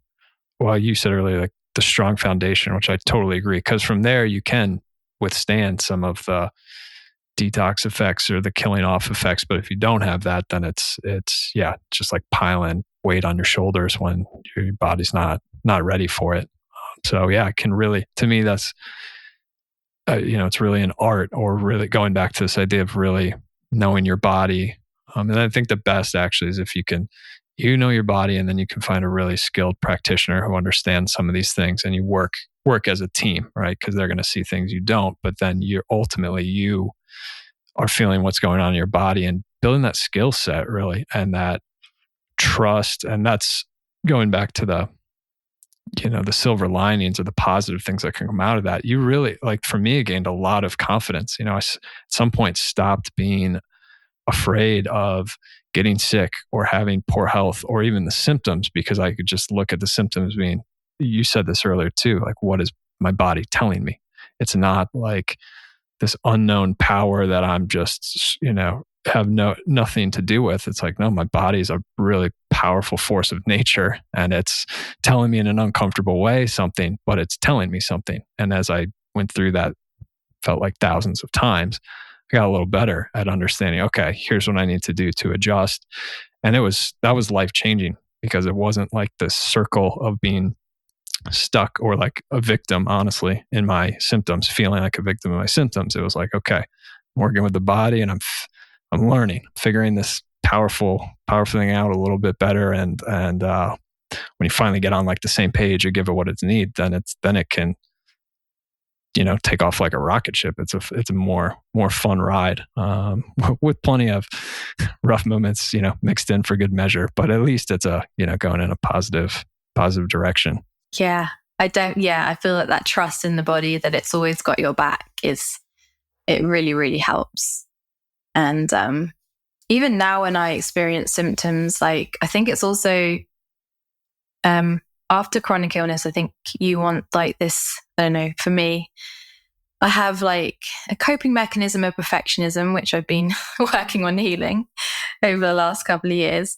well, you said earlier, like the strong foundation, which I totally agree, because from there you can withstand some of the detox effects or the killing off effects. But if you don't have that, then it's just like piling weight on your shoulders when your body's not ready for it. So yeah, it can really, to me, that's it's really an art, or really going back to this idea of really knowing your body. And I think the best actually is if you can, know your body, and then you can find a really skilled practitioner who understands some of these things, and you work as a team, right? Because they're going to see things you don't, but then you are feeling what's going on in your body and building that skill set really, and that trust. And that's going back to the silver linings or the positive things that can come out of that. You really, like for me, gained a lot of confidence. I at some point stopped being afraid of getting sick or having poor health or even the symptoms, because I could just look at the symptoms being, you said this earlier too, like what is my body telling me? It's not like this unknown power that I'm just, have nothing to do with. It's like, no, my body is a really powerful force of nature, and it's telling me in an uncomfortable way something, but it's telling me something. And as I went through that, felt like thousands of times, I got a little better at understanding, okay, here's what I need to do to adjust. And that was life-changing, because it wasn't like this circle of being stuck or like a victim, honestly, in my symptoms, feeling like a victim in my symptoms. It was like, okay, I'm working with the body, and I'm learning, figuring this powerful thing out a little bit better. And when you finally get on like the same page, you give it what it needs, then it can, take off like a rocket ship. It's a more fun ride, with plenty of rough moments, mixed in for good measure, but at least it's going in a positive direction. Yeah. I feel like that trust in the body, that it's always got your back, it really, really helps. And even now when I experience symptoms, like I think it's also after chronic illness, I think you want like this, I don't know, for me, I have like a coping mechanism of perfectionism, which I've been working on healing over the last couple of years.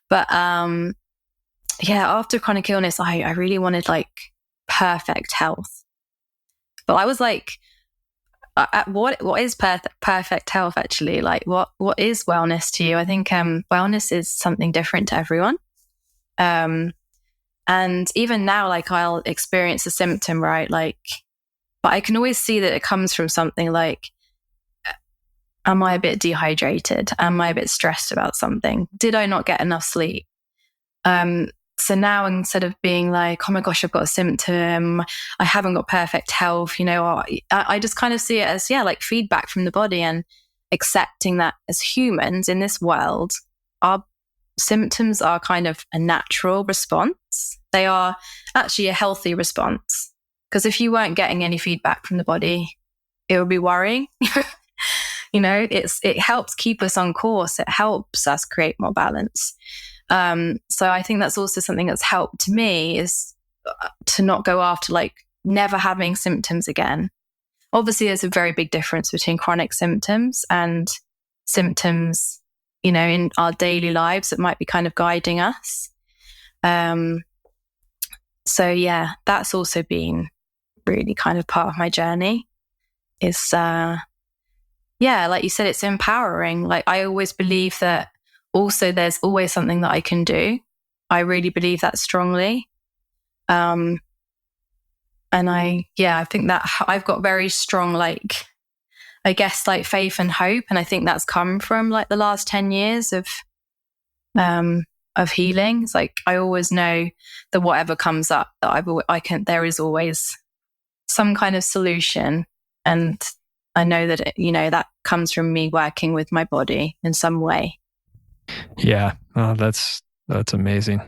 But after chronic illness, I really wanted like perfect health. But I was like, what is perfect health actually? Like what is wellness to you? I think wellness is something different to everyone. And even now, like I'll experience a symptom, right? Like, but I can always see that it comes from something like, am I a bit dehydrated? Am I a bit stressed about something? Did I not get enough sleep? So now instead of being like, oh my gosh, I've got a symptom, I haven't got perfect health, I just kind of see it as, like feedback from the body, and accepting that as humans in this world, our symptoms are kind of a natural response. They are actually a healthy response. Because if you weren't getting any feedback from the body, it would be worrying. It helps keep us on course. It helps us create more balance. So I think that's also something that's helped me, is to not go after like never having symptoms again. Obviously, there's a very big difference between chronic symptoms and symptoms, in our daily lives that might be kind of guiding us. So yeah, that's also been really kind of part of my journey. Is like you said, it's empowering. Like I always believe that also there's always something that I can do. I really believe that strongly. And I think that I've got very strong, like, I guess like faith and hope. And I think that's come from like the last 10 years of healing. It's like, I always know that whatever comes up, that there is always some kind of solution. And I know that, that comes from me working with my body in some way. Yeah, that's amazing.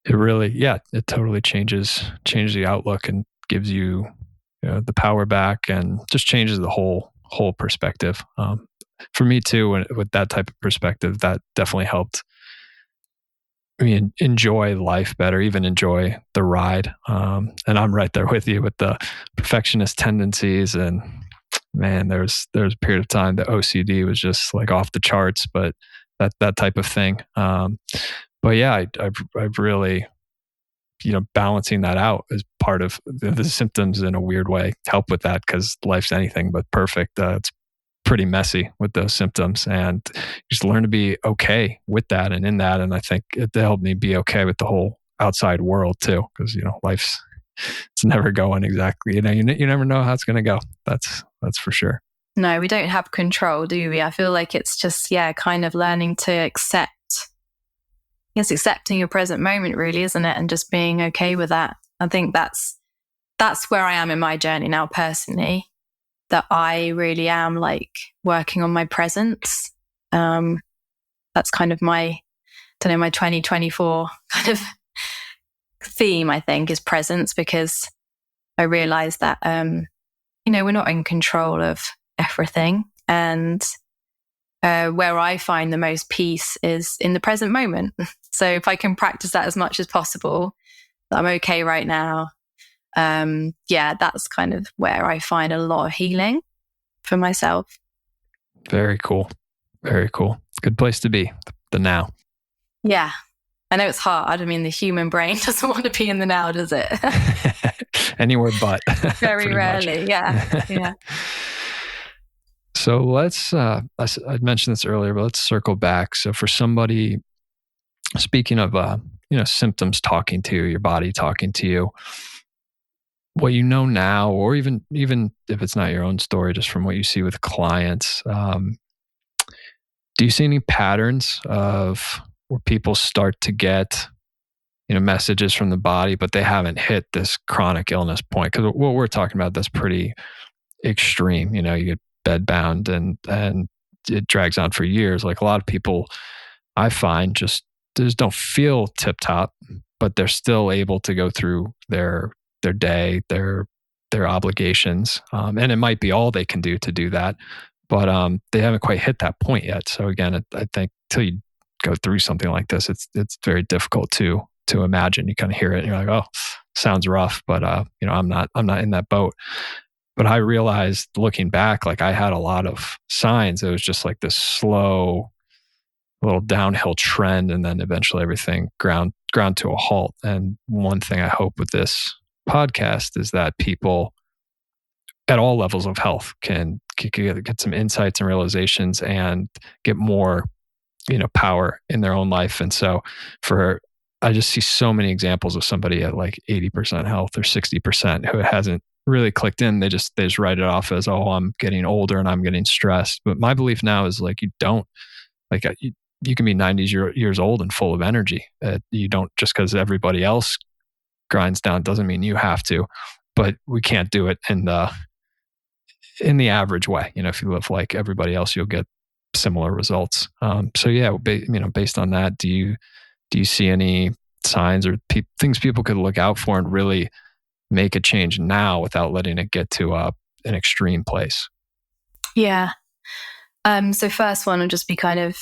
It really, it totally changes the outlook and gives you, the power back, and just changes the whole perspective. For me too, with that type of perspective, that definitely helped me enjoy life better, even enjoy the ride. And I'm right there with you with the perfectionist tendencies. And man, there's a period of time that OCD was just like off the charts, but that type of thing. But yeah, I've really, balancing that out as part of the symptoms in a weird way help with that, because life's anything but perfect. It's pretty messy with those symptoms, and just learn to be okay with that and in that. And I think it helped me be okay with the whole outside world too, because it's never going exactly. You never know how it's going to go. That's for sure. No, we don't have control, do we? I feel like it's just kind of learning to accept. Yes, accepting your present moment, really, isn't it? And just being okay with that. I think that's where I am in my journey now, personally. That I really am like working on my presence. That's kind of my 2024 kind of theme, I think, is presence, because I realized that, we're not in control of everything. And where I find the most peace is in the present moment. So if I can practice that as much as possible, that I'm okay right now. That's kind of where I find a lot of healing for myself. Very cool. Very cool. Good place to be, the now. Yeah. I know it's hard. I mean, the human brain doesn't want to be in the now, does it? Anywhere but. Very rarely. Yeah. So let's, I mentioned this earlier, but let's circle back. So for somebody, speaking of, symptoms talking to you, your body talking to you, what you know now, or even if it's not your own story, just from what you see with clients, do you see any patterns of where people start to get, messages from the body, but they haven't hit this chronic illness point? Because what we're talking about, that's pretty extreme. You get bedbound and it drags on for years. Like a lot of people, I find, just don't feel tip top, but they're still able to go through their day, their obligations, and it might be all they can do to do that, but they haven't quite hit that point yet. So again, I think till you go through something like this, it's very difficult to imagine. You kind of hear it and you're like, oh, sounds rough, but I'm not in that boat. But I realized, looking back, like I had a lot of signs. It was just like this slow little downhill trend, and then eventually everything ground to a halt. And one thing I hope with this podcast is that people at all levels of health can get some insights and realizations and get more, power in their own life. And so I just see so many examples of somebody at like 80% health or 60% who hasn't really clicked in. They just write it off as, oh, I'm getting older and I'm getting stressed. But my belief now is like, you don't, like you can be 90 years old and full of energy. You don't, just because everybody else grinds down doesn't mean you have to, but we can't do it in the average way. If you live like everybody else, you'll get similar results. So yeah, based on that, do you see any signs or things people could look out for and really make a change now without letting it get to an extreme place? Yeah. So first one will just be kind of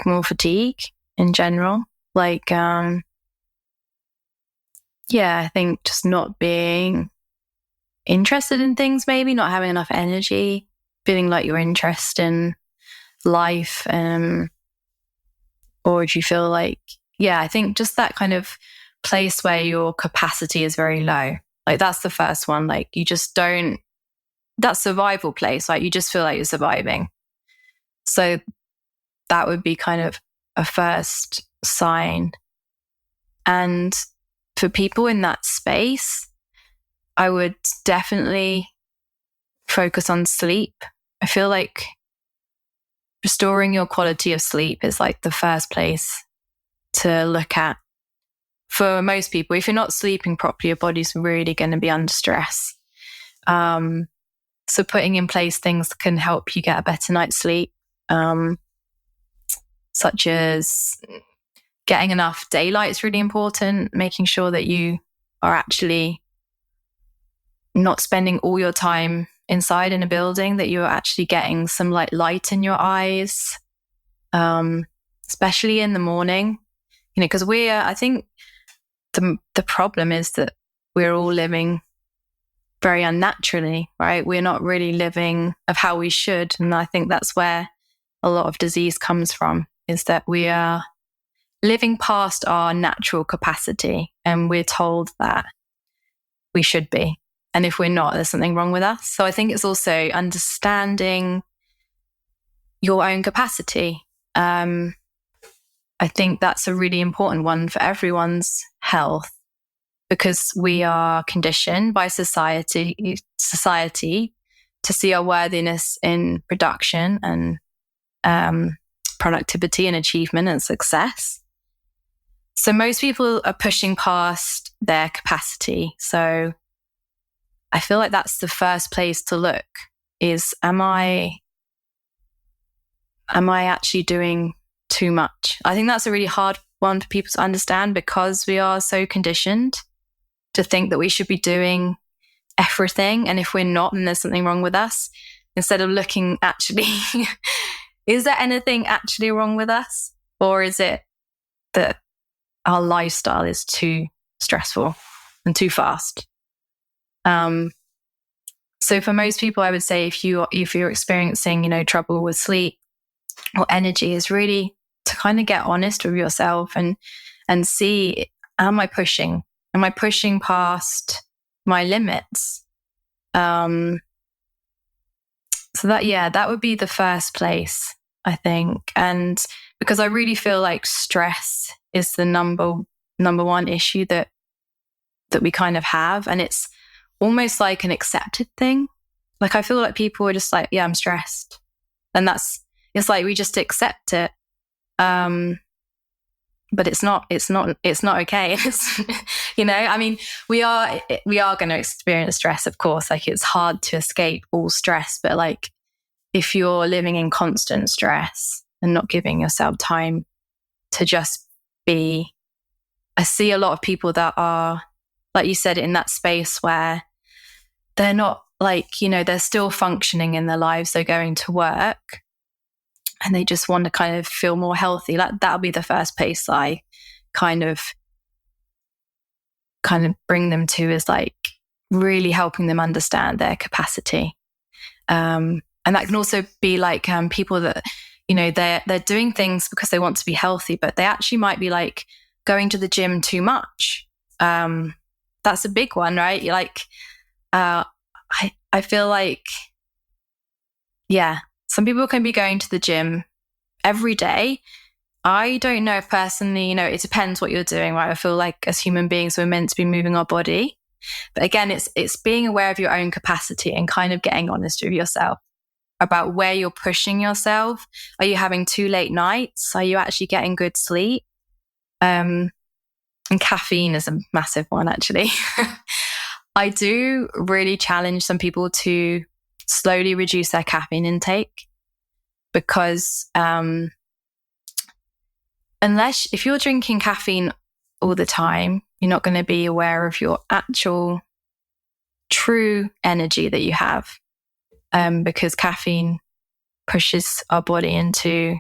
more fatigue in general. Like, I think just not being interested in things, maybe not having enough energy, feeling like your interest in life, or if you feel like, I think just that kind of place where your capacity is very low. Like that's the first one. Like you just don't, that survival place, like you just feel like you're surviving. So that would be kind of a first sign. And for people in that space, I would definitely focus on sleep. I feel like restoring your quality of sleep is like the first place to look at. For most people, if you're not sleeping properly, your body's really going to be under stress. So putting in place things that can help you get a better night's sleep, such as getting enough daylight is really important, making sure that you are actually not spending all your time inside in a building, that you're actually getting some light in your eyes, especially in the morning, because I think the problem is that we're all living very unnaturally, right? We're not really living of how we should. And I think that's where a lot of disease comes from, is that we are living past our natural capacity and we're told that we should be. And if we're not, there's something wrong with us. So I think it's also understanding your own capacity. I think that's a really important one for everyone's health, because we are conditioned by society to see our worthiness in production and productivity and achievement and success. So most people are pushing past their capacity. So I feel like that's the first place to look is, am I actually doing too much? I think that's a really hard one for people to understand, because we are so conditioned to think that we should be doing everything. And if we're not, then there's something wrong with us. Instead of looking actually, is there anything actually wrong with us? Or is it that our lifestyle is too stressful and too fast? So for most people, I would say if you're experiencing, trouble with sleep or energy, is really to kind of get honest with yourself and see, am I pushing? Am I pushing past my limits? So that would be the first place, I think. And because I really feel like stress is the number one issue that we kind of have. And it's almost like an accepted thing. Like I feel like people are just like, yeah, I'm stressed. And it's like we just accept it. But it's not okay. It's, I mean, we are going to experience stress, of course. Like it's hard to escape all stress, but like if you're living in constant stress and not giving yourself time to just be, I see a lot of people that are, like you said, in that space where they're not like, they're still functioning in their lives. They're going to work and they just want to kind of feel more healthy. Like that'll be the first place I kind of bring them to, is like really helping them understand their capacity. And that can also be like people that, they're doing things because they want to be healthy, but they actually might be like going to the gym too much. That's a big one, right? You're like, I feel like, yeah, some people can be going to the gym every day. I don't know if personally, it depends what you're doing, right? I feel like as human beings, we're meant to be moving our body. But again, it's being aware of your own capacity and kind of getting honest with yourself about where you're pushing yourself. Are you having too late nights? Are you actually getting good sleep? And caffeine is a massive one, actually. I do really challenge some people to slowly reduce their caffeine intake because if you're drinking caffeine all the time, you're not going to be aware of your actual true energy that you have, because caffeine pushes our body into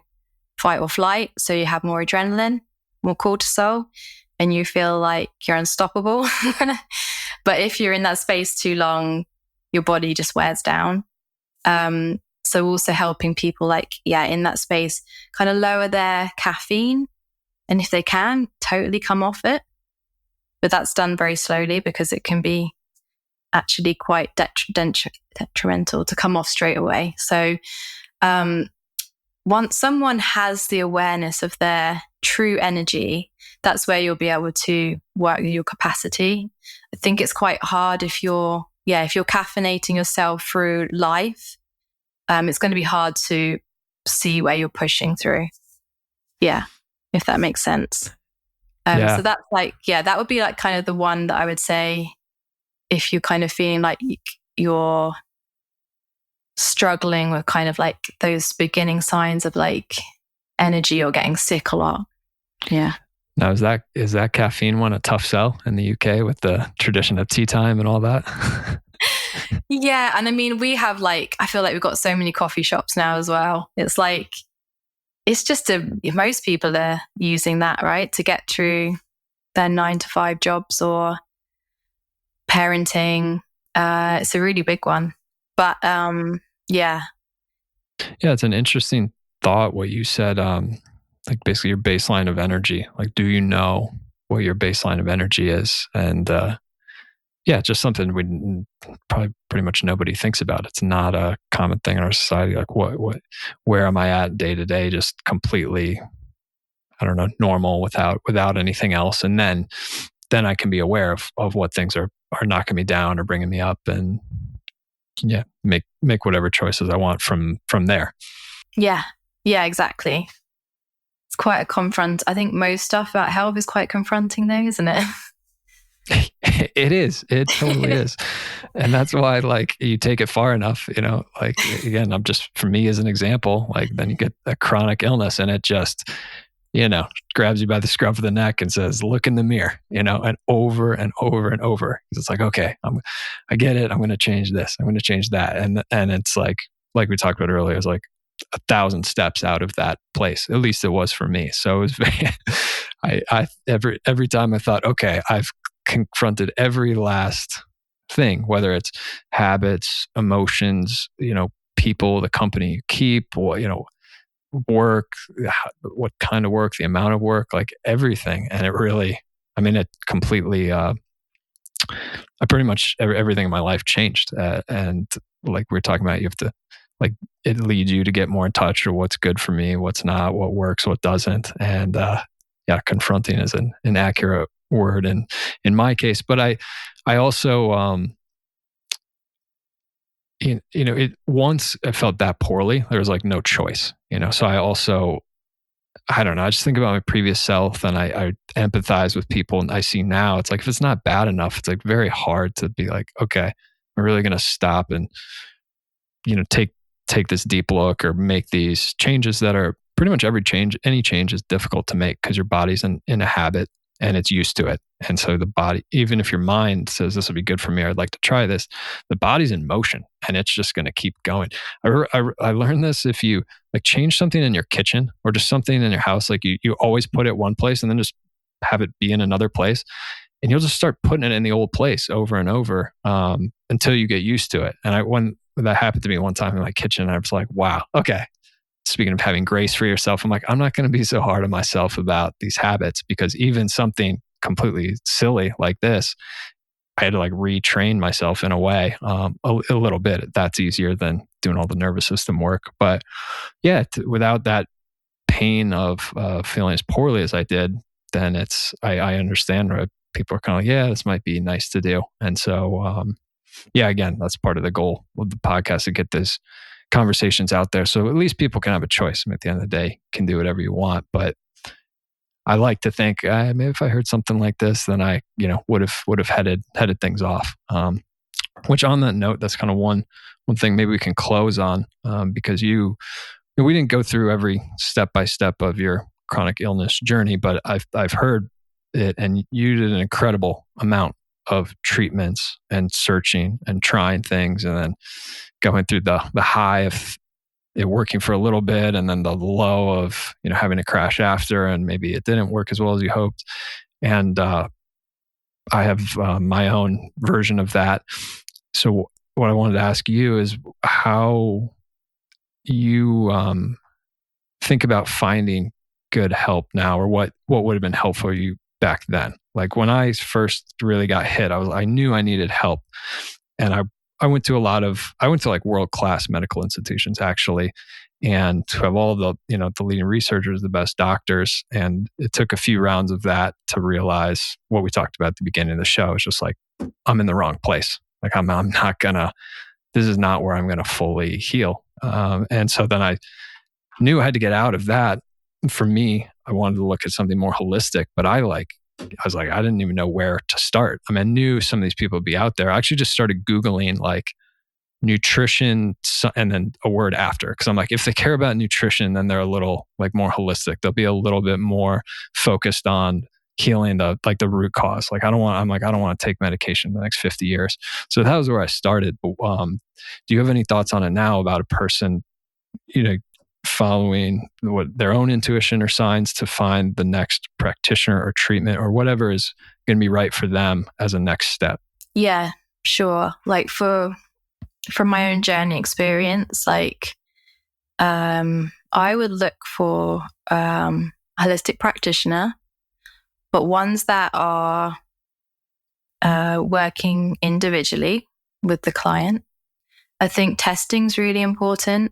fight or flight. So you have more adrenaline, more cortisol, and you feel like you're unstoppable. But if you're in that space too long, your body just wears down. So also helping people in that space kind of lower their caffeine. And if they can, totally come off it. But that's done very slowly because it can be actually quite detrimental to come off straight away. So once someone has the awareness of their true energy, that's where you'll be able to work with your capacity. I think it's quite hard if you're caffeinating yourself through life. It's going to be hard to see where you're pushing through. Yeah, if that makes sense. So that's that would be like kind of the one that I would say if you're kind of feeling like you're struggling with kind of like those beginning signs of like energy or getting sick a lot. Yeah. Now, is that caffeine one a tough sell in the UK with the tradition of tea time and all that? Yeah. And I mean, we have I feel like we've got so many coffee shops now as well. It's like, it's just most people are using that, right? To get through their 9-to-5 jobs or parenting. It's a really big one. But yeah. Yeah, it's an interesting thought what you said, like basically your baseline of energy. Like, do you know what your baseline of energy is? And just something we probably pretty much nobody thinks about. It's not a common thing in our society. Like where am I at day to day? Just completely, I don't know, normal without anything else. And then I can be aware of what things are knocking me down or bringing me up, and make whatever choices I want from there. Yeah, exactly. It's quite a I think most stuff about health is quite confronting though, isn't it? It is. It totally is. And that's why you take it far enough, again, I'm just, for me as an example, then you get a chronic illness and it just, grabs you by the scruff of the neck and says, look in the mirror, and over and over and over. It's like, okay, I get it. I'm going to change this. I'm going to change that. And it's like we talked about earlier, it's like 1,000 steps out of that place. At least it was for me. So it was very, every time I thought, okay, I've confronted every last thing, whether it's habits, emotions, people, the company you keep, or, work, what kind of work, the amount of work, everything. And it really, it completely, I pretty much everything in my life changed. And like we were talking about, you have to, it leads you to get more in touch with what's good for me, what's not, what works, what doesn't. And confronting is an accurate word in my case. But I also, once I felt that poorly, there was no choice, so I don't know. I just think about my previous self and I empathize with people, and I see now it's if it's not bad enough, it's very hard to be okay, I'm really going to stop and, take this deep look or make these changes that are pretty much any change is difficult to make because your body's in a habit and it's used to it. And so the body, even if your mind says this will be good for me, I'd like to try this, the body's in motion and it's just going to keep going. I learned this, if you change something in your kitchen or just something in your house, you always put it one place and then just have it be in another place, and you'll just start putting it in the old place over and over until you get used to it. And when that happened to me one time in my kitchen, I was like, wow, okay. Speaking of having grace for yourself, I'm I'm not going to be so hard on myself about these habits, because even something completely silly like this, I had to like retrain myself in a way, a little bit. That's easier than doing all the nervous system work. But yeah, without that pain of feeling as poorly as I did, then I understand, right? People are kind of like, yeah, this might be nice to do. And so, yeah, again, that's part of the goal of the podcast, to get these conversations out there. So at least people can have a choice. I mean, at the end of the day, you can do whatever you want. But I like to think maybe if I heard something like this, then I, would have headed things off. Which on that note, that's kind of one thing maybe we can close on, because we didn't go through every step by step of your chronic illness journey, but I've heard it, and you did an incredible amount of treatments and searching and trying things, and then going through the high of it working for a little bit, and then the low of having to crash after, and maybe it didn't work as well as you hoped. And I have my own version of that. So what I wanted to ask you is how you think about finding good help now, or what would have been helpful for you back then. Like when I first really got hit, I knew I needed help, and I went to like world-class medical institutions actually, and to have all the the leading researchers, the best doctors, and it took a few rounds of that to realize what we talked about at the beginning of the show. It's just like, I'm in the wrong place. Like I'm not gonna. This is not where I'm gonna fully heal. And so then I knew I had to get out of that. For me, I wanted to look at something more holistic, but I was like, I didn't even know where to start. I mean, I knew some of these people would be out there. I actually just started Googling like nutrition and then a word after. Because I'm like, if they care about nutrition, then they're a little like more holistic. They'll be a little bit more focused on healing the root cause. Like I don't want to take medication in the next 50 years. So that was where I started. But do you have any thoughts on it now about a person, following their own intuition or signs to find the next practitioner or treatment or whatever is going to be right for them as a next step? Yeah, sure. Like from my own journey experience, like I would look for a holistic practitioner, but ones that are working individually with the client. I think testing's really important.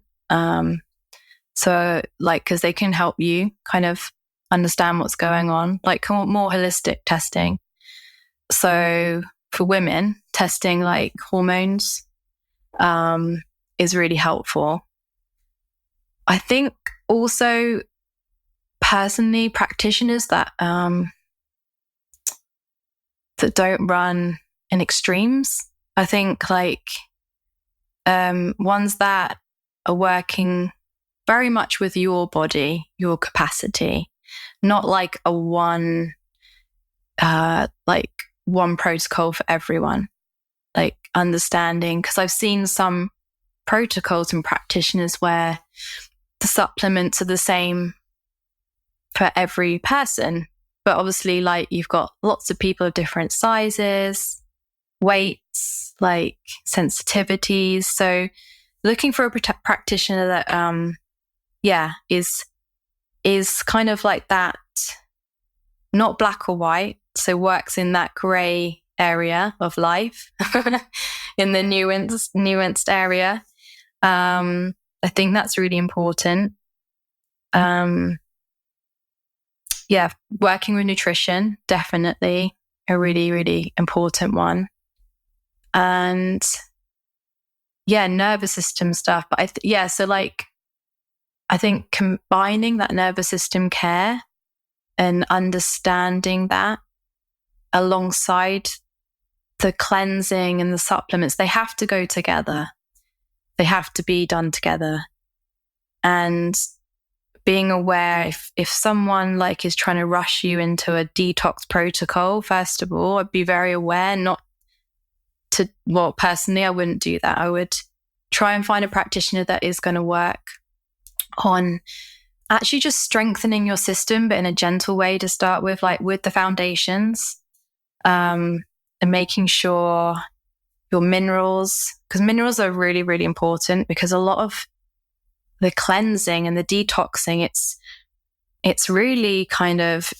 So like, because they can help you kind of understand what's going on, like more holistic testing. So for women, testing like hormones is really helpful. I think also personally practitioners that don't run in extremes. I think like ones that are working very much with your body, your capacity, not like one protocol for everyone. Like understanding, because I've seen some protocols and practitioners where the supplements are the same for every person, but obviously like you've got lots of people of different sizes, weights, like sensitivities. So looking for a practitioner that is kind of like that, not black or white, so works in that gray area of life, in the nuanced area. I think that's really important. Working with nutrition, definitely a really, really important one. And nervous system stuff. But I think combining that nervous system care and understanding that alongside the cleansing and the supplements, they have to go together. They have to be done together. And being aware if someone like is trying to rush you into a detox protocol, first of all, I'd be very aware personally, I wouldn't do that. I would try and find a practitioner that is going to work on actually just strengthening your system, but in a gentle way to start with, like with the foundations, and making sure your minerals, because minerals are really, really important, because a lot of the cleansing and the detoxing, it's really kind of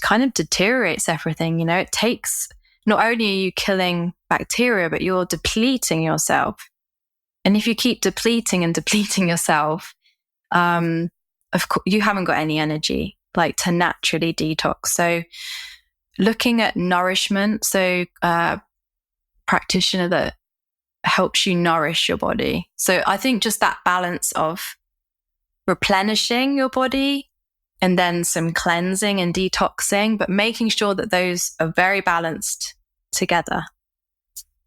kind of deteriorates everything. It takes, not only are you killing bacteria, but you're depleting yourself. And if you keep depleting yourself, of course, you haven't got any energy to naturally detox. So looking at nourishment, practitioner that helps you nourish your body. So I think just that balance of replenishing your body and then some cleansing and detoxing, but making sure that those are very balanced together.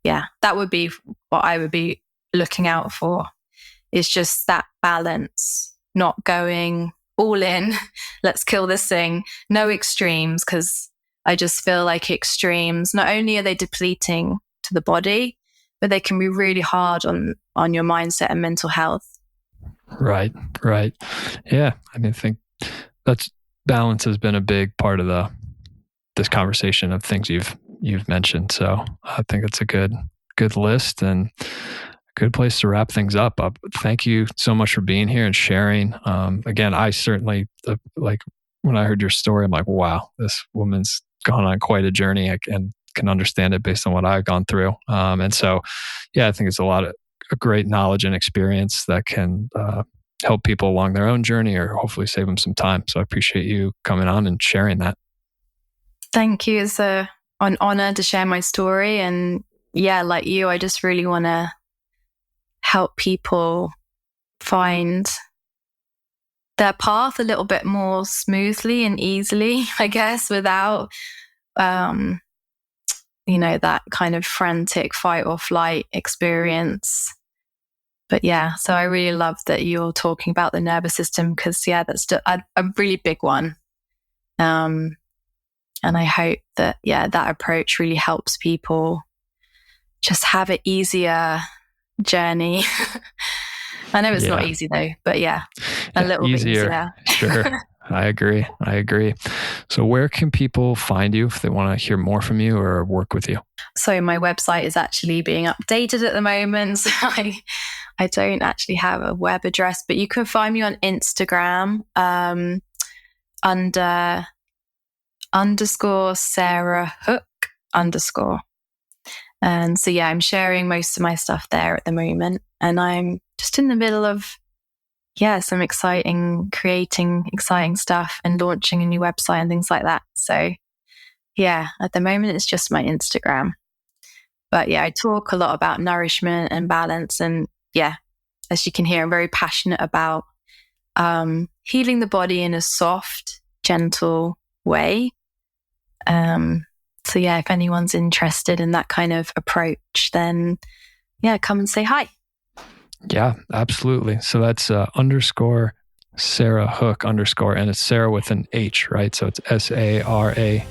Yeah, that would be what I would be looking out for. It's just that balance, not going all in, let's kill this thing, no extremes, because I just feel like extremes, not only are they depleting to the body, but they can be really hard on your mindset and mental health. Right. Yeah. I think that's balance has been a big part of this conversation of things you've mentioned. So I think it's a good list and a good place to wrap things up. Thank you so much for being here and sharing. Again, I certainly when I heard your story, I'm like, wow, this woman's gone on quite a journey and can understand it based on what I've gone through. And so, yeah, I think it's a lot of great knowledge and experience that can help people along their own journey or hopefully save them some time. So I appreciate you coming on and sharing that. Thank you. It's an honor to share my story. And yeah, like you, I just really want to help people find their path a little bit more smoothly and easily, I guess, without, that kind of frantic fight or flight experience. But yeah, so I really love that you're talking about the nervous system because, yeah, that's a really big one. And I hope that, that approach really helps people just have an easier journey. I know it's not easy though, but a little bit easier. Sure. I agree. So where can people find you if they want to hear more from you or work with you? So my website is actually being updated at the moment. So I don't actually have a web address, but you can find me on Instagram under _Sarah Hook_. And so, I'm sharing most of my stuff there at the moment. And I'm just in the middle of, some creating exciting stuff and launching a new website and things like that. So, at the moment, it's just my Instagram. But I talk a lot about nourishment and balance. And as you can hear, I'm very passionate about healing the body in a soft, gentle way. So if anyone's interested in that kind of approach, then come and say hi. Yeah, absolutely. So that's _ Sarah Hook _ and it's Sarah with an H, right? So it's SARAHHOOK.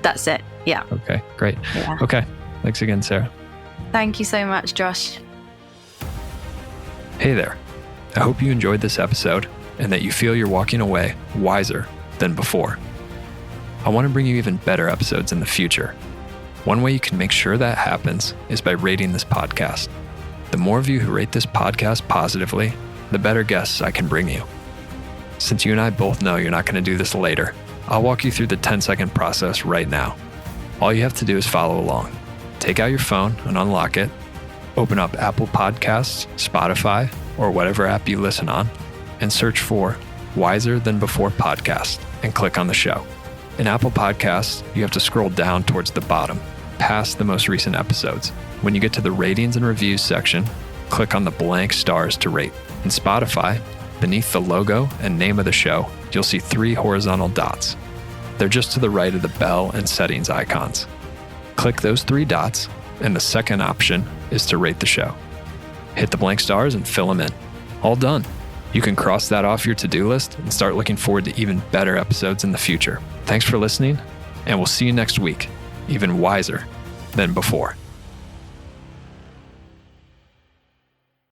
That's it. Yeah. Okay, great. Yeah. Okay. Thanks again, Sarah. Thank you so much, Josh. Hey there. I hope you enjoyed this episode and that you feel you're walking away wiser than before. I want to bring you even better episodes in the future. One way you can make sure that happens is by rating this podcast. The more of you who rate this podcast positively, the better guests I can bring you. Since you and I both know you're not going to do this later, I'll walk you through the 10-second process right now. All you have to do is follow along. Take out your phone and unlock it. Open up Apple Podcasts, Spotify, or whatever app you listen on, and search for Wiser Than Before Podcast and click on the show. In Apple Podcasts, you have to scroll down towards the bottom, past the most recent episodes. When you get to the ratings and reviews section, click on the blank stars to rate. In Spotify, beneath the logo and name of the show, you'll see 3 horizontal dots. They're just to the right of the bell and settings icons. Click those 3 dots, and the second option is to rate the show. Hit the blank stars and fill them in. All done. You can cross that off your to-do list and start looking forward to even better episodes in the future. Thanks for listening, and we'll see you next week, even wiser than before.